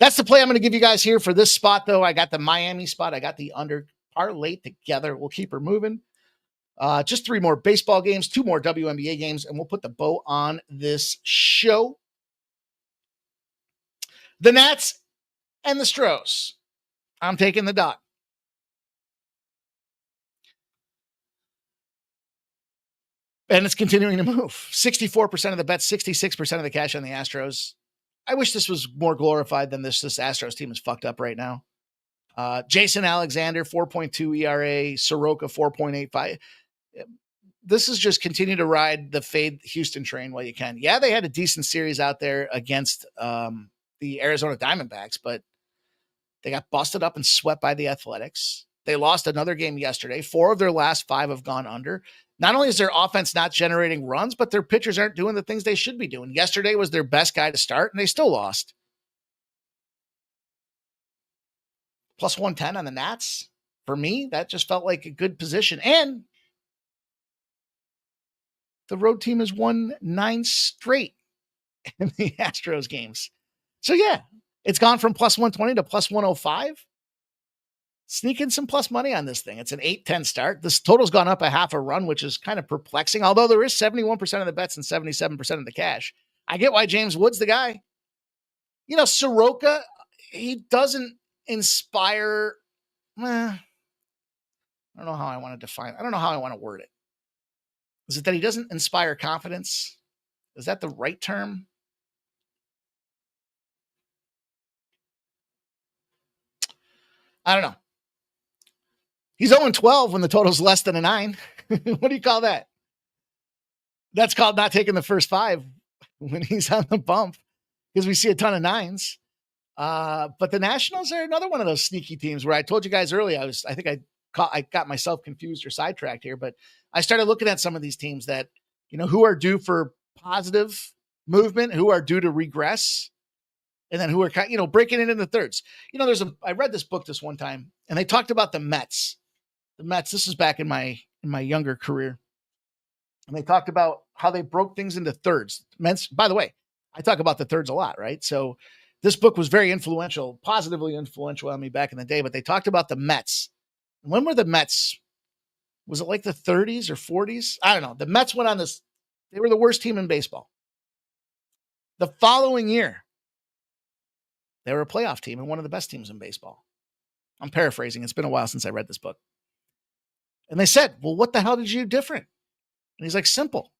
That's the play I'm going to give you guys here for this spot, though. I got the Miami spot. I got the under parlay together. We'll keep her moving. Just 3 more baseball games, 2 more WNBA games, and we'll put the bow on this show. The Nats and the Stros. I'm taking the dot. And it's continuing to move. 64% of the bets, 66% of the cash on the Astros. I wish this was more glorified than this. This Astros team is fucked up right now. Jason Alexander, 4.2 ERA. Soroka, 4.85. This is just continue to ride the fade Houston train while you can. Yeah, they had a decent series out there against the Arizona Diamondbacks, but they got busted up and swept by the Athletics. They lost another game yesterday. 4 of their last 5 have gone under. Not only is their offense not generating runs, but their pitchers aren't doing the things they should be doing. Yesterday was their best guy to start, and they still lost. Plus 110 on the Nats. For me, that just felt like a good position. And the road team has won 9 straight in the Astros games. So, yeah, it's gone from plus 120 to plus 105. Sneak in some plus money on this thing. It's an 8-10 start. This total's gone up a half a run, which is kind of perplexing, although there is 71% of the bets and 77% of the cash. I get why James Wood's the guy. Soroka, he doesn't inspire. I don't know how I want to define. I don't know how I want to word it. Is it that he doesn't inspire confidence? Is that the right term? I don't know. He's 0-12 when the total's less than a 9. What do you call that? That's called not taking the first 5 when he's on the bump, because we see a ton of 9s. But the Nationals are another one of those sneaky teams where I told you guys earlier, I think I got myself confused or sidetracked here, but I started looking at some of these teams that, who are due for positive movement, who are due to regress, and then who are, breaking it into thirds. I read this book this one time, and they talked about the Mets. The Mets, this is back in my younger career. And they talked about how they broke things into thirds. Mets, by the way, I talk about the thirds a lot, right? So this book was very influential, positively influential on me back in the day, but they talked about the Mets. When were the Mets? Was it like the 30s or 40s? I don't know. The Mets went on this. They were the worst team in baseball. The following year, They were a playoff team and one of the best teams in baseball. I'm paraphrasing. It's been a while since I read this book. And they said, well, what the hell did you do different? And he's like, simple.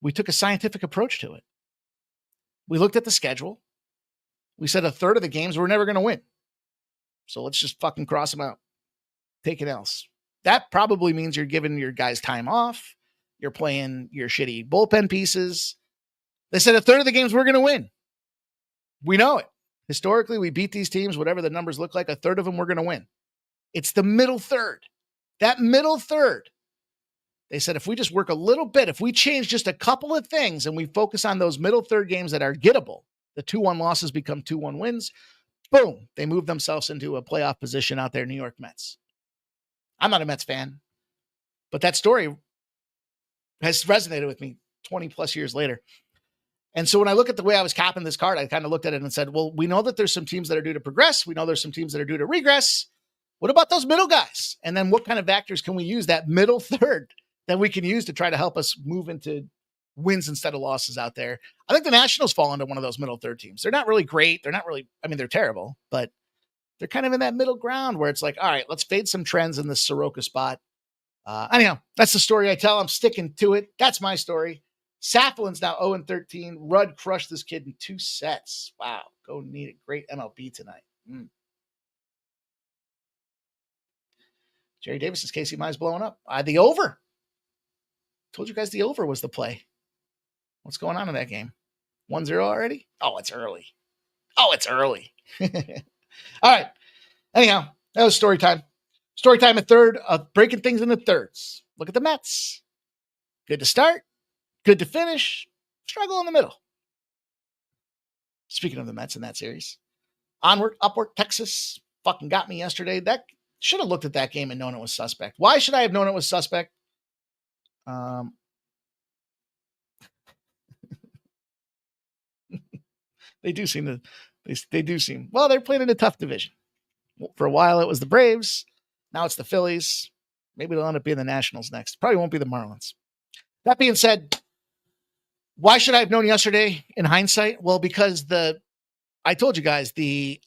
We took a scientific approach to it. We looked at the schedule. We said a third of the games we're never going to win. So let's just fucking cross them out. Take it else. That probably means you're giving your guys time off. You're playing your shitty bullpen pieces. They said a third of the games we're going to win. We know it. Historically, we beat these teams, whatever the numbers look like, a third of them we're going to win. It's the middle third. That middle third. They said if we just work a little bit, if we change just a couple of things and we focus on those middle third games that are gettable, the 2-1 losses become 2-1 wins. Boom. They move themselves into a playoff position out there, New York Mets. I'm not a Mets fan, but that story has resonated with me 20 plus years later. And so when I look at the way I was capping this card, I kind of looked at it and said, well, we know that there's some teams that are due to progress. We know there's some teams that are due to regress. What about those middle guys? And then what kind of factors can we use that middle third that we can use to try to help us move into wins instead of losses out there? I think the Nationals fall into one of those middle third teams. They're not really great. They're not really, I mean, they're terrible, but they're kind of in that middle ground where it's like, all right, let's fade some trends in this Soroka spot. Anyhow, that's the story I tell. I'm sticking to it. That's my story. Saflin's now 0-13. Rudd crushed this kid in 2 sets. Wow. Go need a great MLB tonight. Jerry Davis's Casey Mize blowing up. The over. Told you guys the over was the play. What's going on in that game? 1-0 already? Oh, it's early. All right. Anyhow, that was story time. Story time at third. Breaking things into thirds. Look at the Mets. Good to start. Good to finish. Struggle in the middle. Speaking of the Mets in that series. Onward, upward, Texas fucking got me yesterday. That should have looked at that game and known it was suspect. Why should I have known it was suspect? They do seem, well, they're playing in a tough division. For a while, it was the Braves. Now it's the Phillies. Maybe they'll end up being the Nationals next. Probably won't be the Marlins. That being said, why should I have known yesterday in hindsight? Well, because I told you guys the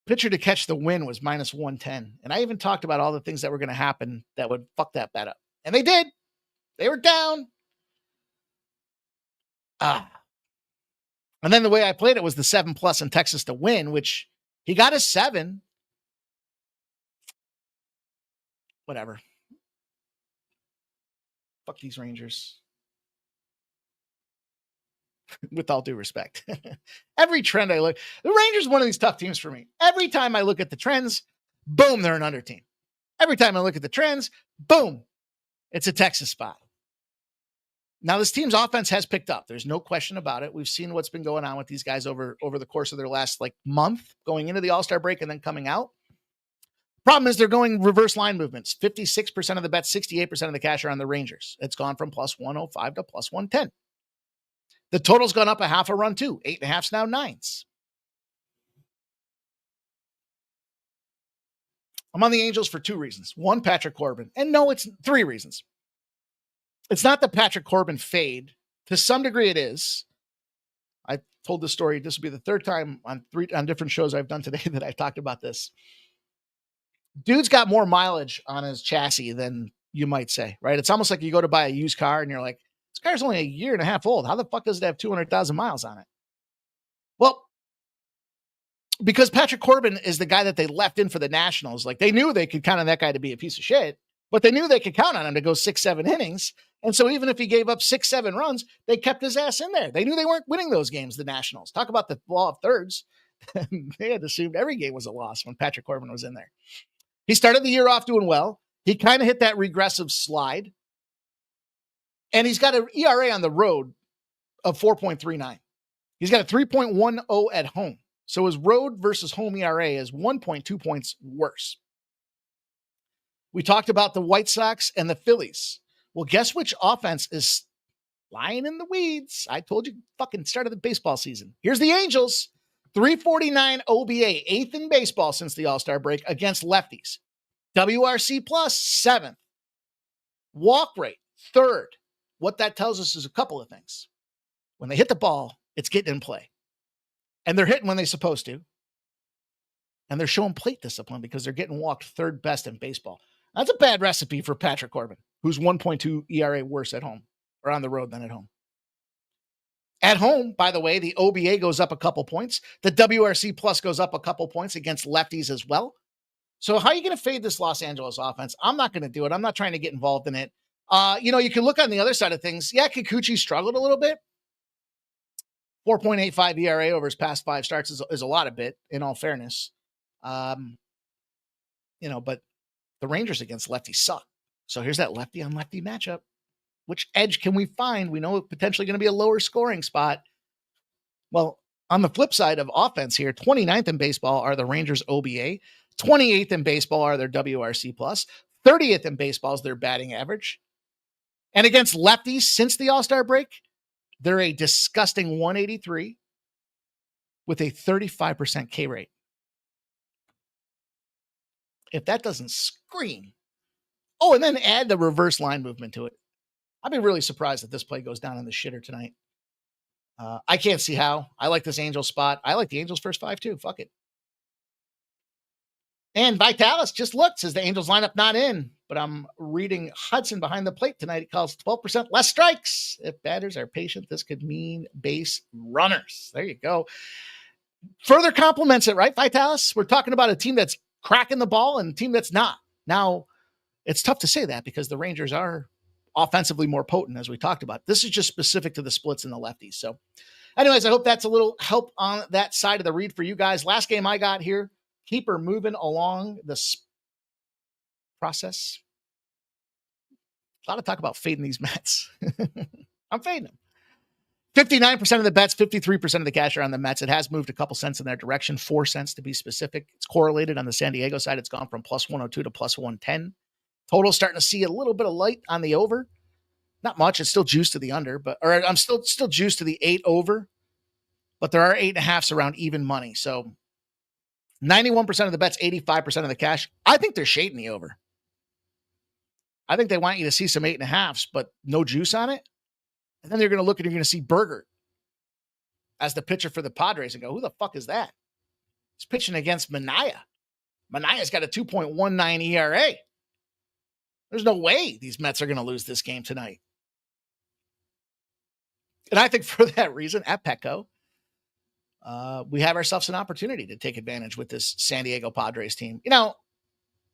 pitcher to catch the win was -110. And I even talked about all the things that were going to happen that would fuck that bet up. And they did. They were down. And then the way I played it was the 7+ in Texas to win, which he got a 7. Whatever. Fuck these Rangers. With all due respect. Every trend I look, the Rangers are one of these tough teams for me. Every time I look at the trends, boom, they're an under team. Every time I look at the trends, boom, it's a Texas spot. Now, this team's offense has picked up. There's no question about it. We've seen what's been going on with these guys over the course of their last month, going into the All-Star break and then coming out. Problem is they're going reverse line movements. 56% of the bets, 68% of the cash are on the Rangers. It's gone from +105 to +110. The total's gone up a half a run too. 8.5's now 9s. I'm on the Angels for 2 reasons. 1, Patrick Corbin. And no, it's 3 reasons. It's not the Patrick Corbin fade. To some degree it is. I told this story. This will be the 3rd time on different shows I've done today that I've talked about this. Dude's got more mileage on his chassis than you might say, right? It's almost like you go to buy a used car and you're like, this car's only 1.5 years old. How the fuck does it have 200,000 miles on it? Well, because Patrick Corbin is the guy that they left in for the Nationals. Like, they knew they could count on that guy to be a piece of shit, but they knew they could count on him to go 6-7 innings. And so even if he gave up 6-7 runs, they kept his ass in there. They knew they weren't winning those games, the Nationals. Talk about the law of thirds. They had assumed every game was a loss when Patrick Corbin was in there. He started the year off doing well. He kind of hit that regressive slide. And he's got an ERA on the road of 4.39. He's got a 3.10 at home. So his road versus home ERA is 1.2 points worse. We talked about the White Sox and the Phillies. Well, guess which offense is lying in the weeds? I told you fucking started the baseball season. Here's the Angels. 349 OBA, 8th in baseball since the All-Star break against lefties. WRC plus 7th. Walk rate 3rd. What that tells us is a couple of things. When they hit the ball, it's getting in play. And they're hitting when they're supposed to. And they're showing plate discipline because they're getting walked third best in baseball. That's a bad recipe for Patrick Corbin, who's 1.2 ERA worse at home or on the road than at home. At home, by the way, the OBA goes up a couple points. The WRC plus goes up a couple points against lefties as well. So how are you going to fade this Los Angeles offense? I'm not going to do it. I'm not trying to get involved in it. You can look on the other side of things. Yeah, Kikuchi struggled a little bit. 4.85 ERA over his past 5 starts is a lot of bit, in all fairness. But the Rangers against lefties suck. So here's that lefty on lefty matchup. Which edge can we find? We know it's potentially going to be a lower scoring spot. Well, on the flip side of offense here, 29th in baseball are the Rangers OBA. 28th in baseball are their WRC plus. 30th in baseball is their batting average. And against lefties since the All-Star break, they're a disgusting 183 with a 35% K rate. If that doesn't scream. Oh, and then add the reverse line movement to it. I'd be really surprised if this play goes down in the shitter tonight. I can't see how. I like this Angels spot. I like the Angels first 5 too. Fuck it. And Vitalis just looked, says the Angels lineup not in, but I'm reading Hudson behind the plate tonight. He calls 12% less strikes. If batters are patient, this could mean base runners. There you go. Further complements it, right, Vitalis? We're talking about a team that's cracking the ball and a team that's not. Now, it's tough to say that because the Rangers are offensively more potent, as we talked about. This is just specific to the splits and the lefties. So anyways, I hope that's a little help on that side of the read for you guys. Last game I got here, keep her moving along this process. A lot of talk about fading these Mets. I'm fading them. 59% of the bets, 53% of the cash are on the Mets. It has moved a couple cents in their direction, 4 cents to be specific. It's correlated on the San Diego side. It's gone from plus 102 to plus 110. Total starting to see a little bit of light on the over. Not much. It's still juiced to the under, or I'm still juiced to the 8 over, but there are 8.5s around even money. So 91% of the bets, 85% of the cash. I think they're shading the over. I think they want you to see some 8.5s, but no juice on it. And then they're going to look and you're going to see Berger as the pitcher for the Padres and go, who the fuck is that? He's pitching against Minaya. Manaya's got a 2.19 ERA. There's no way these Mets are going to lose this game tonight. And I think for that reason, at Petco, we have ourselves an opportunity to take advantage with this San Diego Padres team.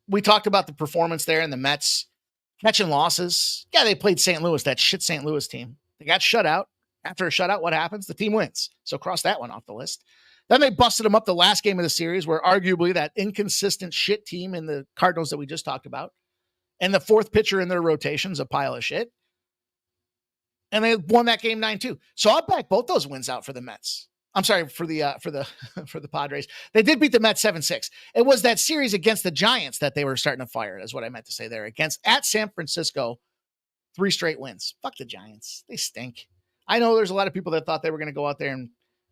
We talked about the performance there and the Mets catching losses. Yeah, they played St. Louis, that shit St. Louis team. They got shut out. After a shutout, what happens? The team wins. So cross that one off the list. Then they busted them up the last game of the series where arguably that inconsistent shit team in the Cardinals that we just talked about and the fourth pitcher in their rotation's a pile of shit. And they won that game 9-2. So I'll back both those wins out for the Mets. I'm sorry, for the Padres. They did beat the Mets 7-6. It was that series against the Giants that they were starting to fire, is what I meant to say there. At San Francisco, 3 straight wins. Fuck the Giants. They stink. I know there's a lot of people that thought they were going to go out there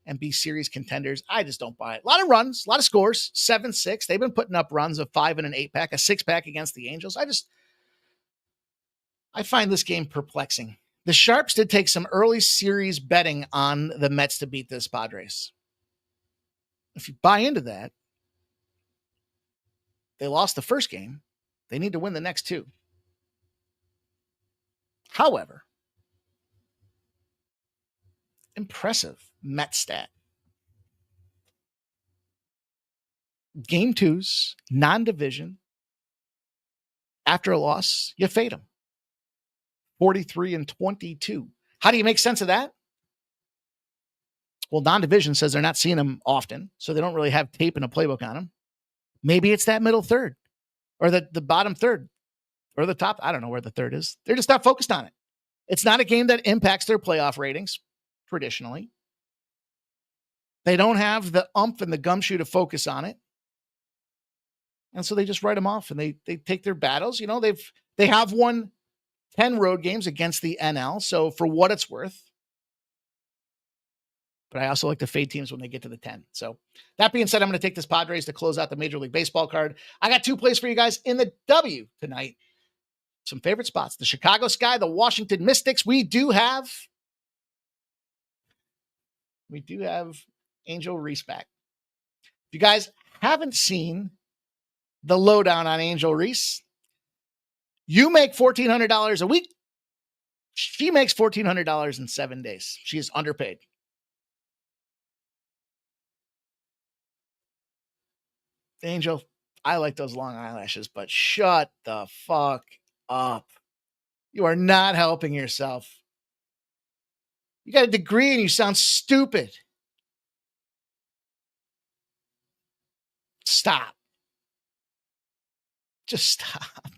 and be series contenders. I just don't buy it. A lot of runs, a lot of scores, 7-6. They've been putting up runs of 5 and an 8-pack, a 6-pack against the Angels. I find this game perplexing. The Sharps did take some early series betting on the Mets to beat this Padres. If you buy into that, they lost the first game. They need to win the next 2. However, impressive Met stat. Game 2s, non-division. After a loss, you fade them. 43-22. How do you make sense of that? Well, non-division says they're not seeing them often, so they don't really have tape and a playbook on them. Maybe it's that middle third or the bottom third or the top. I don't know where the third is. They're just not focused on it. It's not a game that impacts their playoff ratings traditionally. They don't have the umph and the gumshoe to focus on it. And so they just write them off and they take their battles. They have won 10 road games against the NL. So for what it's worth, but I also like to fade teams when they get to the 10. So that being said, I'm going to take this Padres to close out the Major League Baseball card. I got 2 plays for you guys in the W tonight. Some favorite spots, the Chicago Sky, the Washington Mystics. We do have Angel Reese back. If you guys haven't seen the lowdown on Angel Reese, you make $1,400 a week. She makes $1,400 in 7 days. She is underpaid. Angel, I like those long eyelashes, but shut the fuck up. You are not helping yourself. You got a degree and you sound stupid. Stop. Just stop.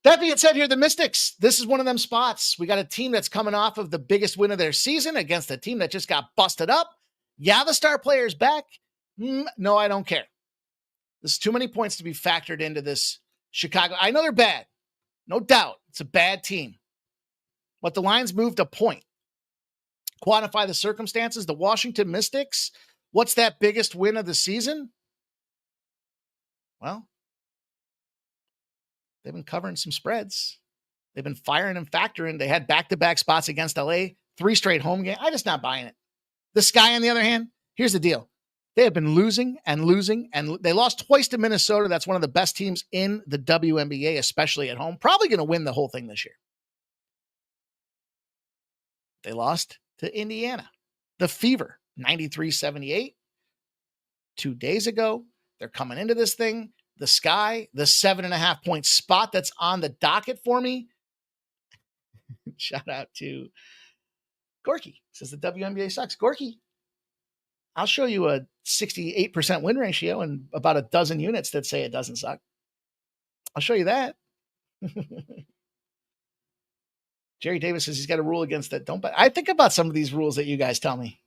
That being said, here, the Mystics, this is one of them spots. We got a team that's coming off of the biggest win of their season against a team that just got busted up. Yeah, the star player's back. No, I don't care. There's too many points to be factored into this Chicago. I know they're bad. No doubt. It's a bad team. But the line's moved a point. Quantify the circumstances. The Washington Mystics, what's that biggest win of the season? Well, they've been covering some spreads. They've been firing and factoring. They had back-to-back spots against LA, 3 straight home games. I'm just not buying it. The Sky, on the other hand, here's the deal. They have been losing, and they lost twice to Minnesota. That's one of the best teams in the WNBA, especially at home. Probably going to win the whole thing this year. They lost to Indiana. The Fever, 93-78. 2 days ago, they're coming into this thing. The Sky, the 7.5 point spot that's on the docket for me. Shout out to Gorky. Says the WNBA sucks. Gorky, I'll show you a 68% win ratio and about a dozen units that say it doesn't suck. I'll show you that. Jerry Davis says he's got a rule against that. Don't bet. I think about some of these rules that you guys tell me.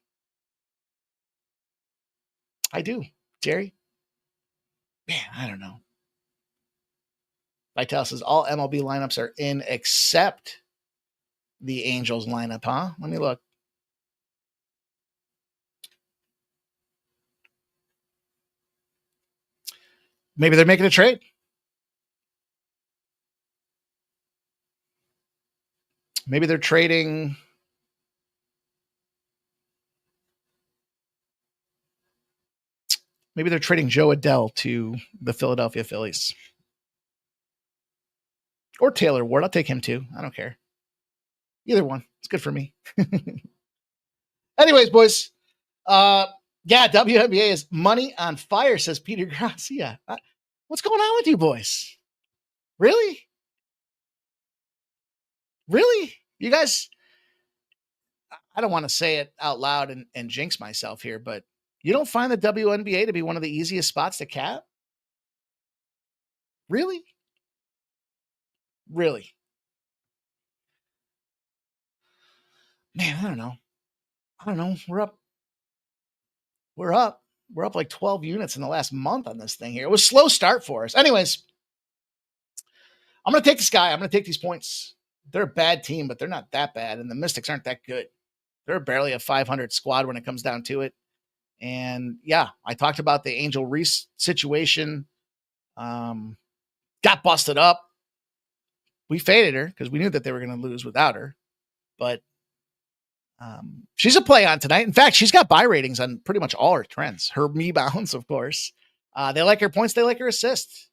I do, Jerry. Man, I don't know. Vital says all MLB lineups are in except the Angels lineup, huh? Let me look. Maybe they're making a trade. Maybe they're trading. Maybe they're trading Joe Adele to the Philadelphia Phillies. Or Taylor Ward. I'll take him too. I don't care. Either one. It's good for me. Anyways, boys. Yeah, WNBA is money on fire, says Peter Gracia. What's going on with you boys? Really? Really? You guys, I don't want to say it out loud and jinx myself here, but you don't find the WNBA to be one of the easiest spots to cap? Really? Really? Man, I don't know. We're up like 12 units in the last month on this thing here. It was a slow start for us. Anyways, I'm going to take the Sky. I'm going to take these points. They're a bad team, but they're not that bad. And the Mystics aren't that good. They're barely a 500 squad when it comes down to it. And yeah, I talked about the Angel Reese situation. Got busted up. We faded her because we knew that they were going to lose without her. But she's a play on tonight. In fact, she's got buy ratings on pretty much all her trends. Her rebounds, of course. They like her points. They like her assists.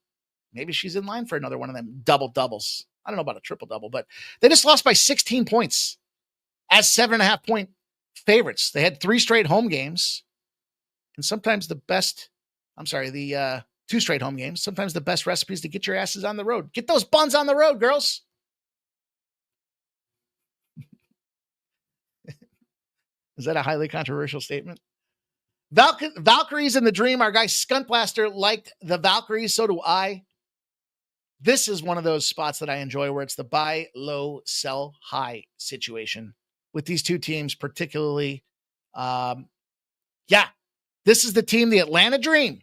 Maybe she's in line for another one of them doubles. I don't know about a triple-double, but they just lost by 16 points as 7.5 point favorites. They had 3 straight home games. And sometimes the 2 straight home games. Sometimes the best recipes to get your asses on the road. Get those buns on the road, girls. Is that a highly controversial statement? Valkyries in the Dream. Our guy Skuntblaster liked the Valkyries. So do I. This is one of those spots that I enjoy where it's the buy low, sell high situation with these two teams, particularly. Yeah, this is the team, the Atlanta Dream.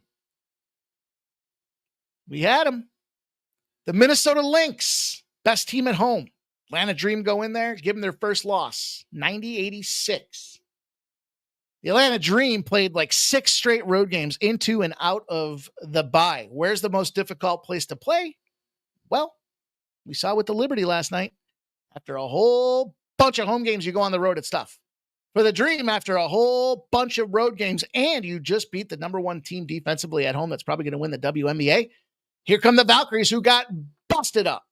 We had them. The Minnesota Lynx, best team at home. Atlanta Dream go in there, give them their first loss, 90-86. The Atlanta Dream played like 6 straight road games into and out of the bye. Where's the most difficult place to play? Well, we saw with the Liberty last night. After a whole bunch of home games, you go on the road, it's tough. for the Dream after a whole bunch of road games, and you just beat the number one team defensively at home that's probably going to win the WNBA. Here come the Valkyries, who got busted up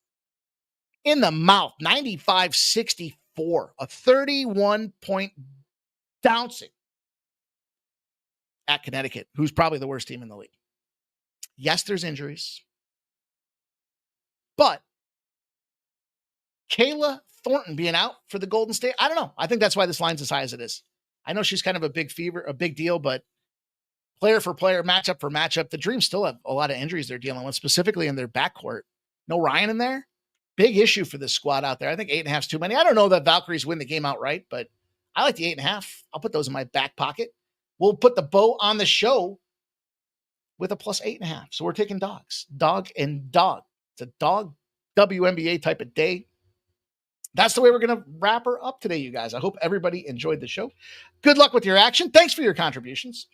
in the mouth, 95-64, a 31-point bouncing at Connecticut, who's probably the worst team in the league. Yes, there's injuries, but Kayla Thornton being out for the Golden State, I don't know. I think that's why this line's as high as it is. I know she's kind of a big deal, but player for player, matchup for matchup, the Dream still have a lot of injuries they're dealing with, specifically in their backcourt. No Ryan in there. Big issue for this squad out there. I think 8.5 is too many. I don't know that Valkyries win the game outright, but I like the 8.5. I'll put those in my back pocket. We'll put the bow on the show with a plus 8.5. So we're taking dogs. Dog and dog. It's a dog WNBA type of day. That's the way we're going to wrap her up today, you guys. I hope everybody enjoyed the show. Good luck with your action. Thanks for your contributions.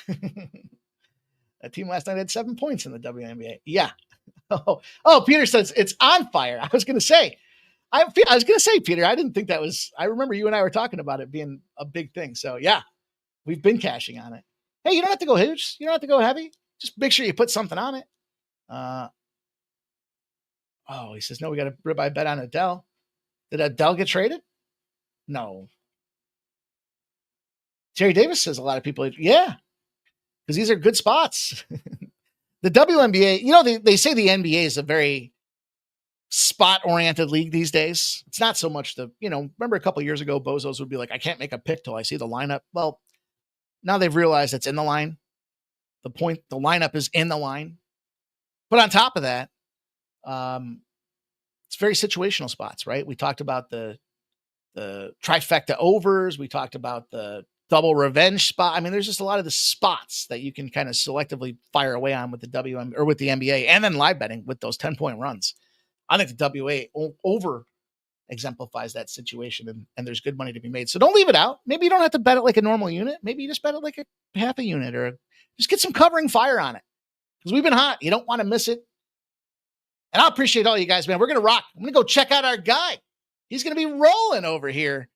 That team last night had 7 points in the WNBA. Yeah. Oh, Peter says it's on fire. I was going to say, Peter, I didn't think that was, I remember you and I were talking about it being a big thing. So yeah, we've been cashing on it. Hey, you don't have to go huge. You don't have to go heavy. Just make sure you put something on it. He says, no, we got a ribeye bet on Adele. Did Adele get traded? No. Terry Davis says a lot of people, yeah, because these are good spots. The WNBA, they say the NBA is a very spot-oriented league these days. It's not so much remember a couple of years ago, bozos would be like, I can't make a pick till I see the lineup. Well, now they've realized it's in the line. The lineup is in the line. But on top of that, it's very situational spots, right? We talked about the trifecta overs. We talked about the double revenge spot. I mean, there's just a lot of the spots that you can kind of selectively fire away on with the WM or with the NBA, and then live betting with those 10-point runs. I think the WA over exemplifies that situation, and there's good money to be made. So don't leave it out. Maybe you don't have to bet it like a normal unit. Maybe you just bet it like a half a unit, or just get some covering fire on it, because we've been hot. You don't want to miss it. And I appreciate all you guys, man. We're going to rock. I'm going to go check out our guy. He's going to be rolling over here.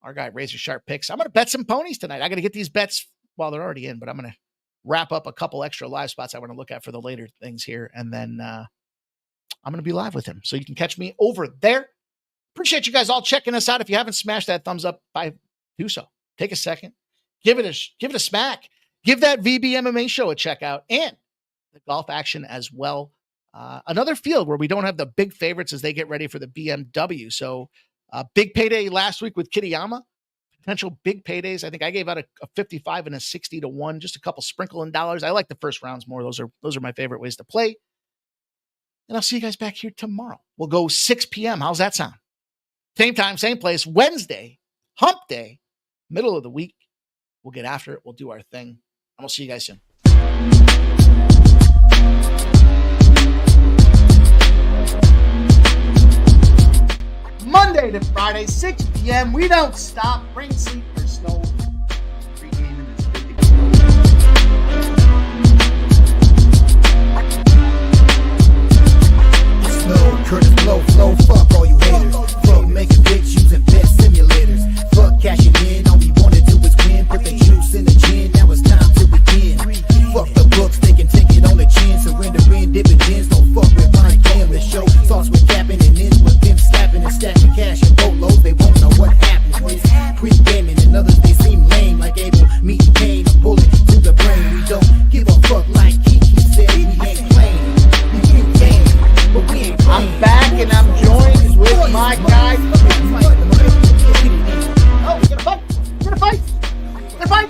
Our guy, Razor Sharp Picks. I'm going to bet some ponies tonight. I got to get these bets while they're already in, but I'm going to wrap up a couple extra live spots I want to look at for the later things here. And then I'm going to be live with him. So you can catch me over there. Appreciate you guys all checking us out. If you haven't smashed that thumbs up, do so. Take a second. Give it a smack. Give that VB MMA show a check out, and the golf action as well. Another field where we don't have the big favorites as they get ready for the BMW. So big payday last week with Kitayama. Potential big paydays. I think I gave out a 55 and a 60 to 1, just a couple sprinkling dollars. I like the first rounds more. Those are my favorite ways to play. And I'll see you guys back here tomorrow. We'll go 6 p.m. How's that sound? Same time, same place. Wednesday, hump day, middle of the week. We'll get after it. We'll do our thing. And we'll see you guys soon. Monday to Friday, 6 p.m. We don't stop. Rain, sleet, or snow. Pregaming is good to go. Snow, Curtis blow, flow, fuck all you haters. Fuck making bitch using bet simulators. Fuck cashing in, all we wanna do is win. Put the juice in the gin, now it's time to begin. Fuck the books, they can take it on the chin. Surrender in dividends, don't fuck with Bonnie Cam. The show starts with capping and ends with them slapping and stacking cash and boatloads. They won't know what happens with pre-gaming, and others they seem lame, like Abel meeting Cain. A bullet to the brain. We don't give a fuck, like Kiki said. We ain't playing, we ain't gaming, but we ain't playing. I'm back and I'm joined with my guy. Oh, we got a fight! Get a fight! Get a fight!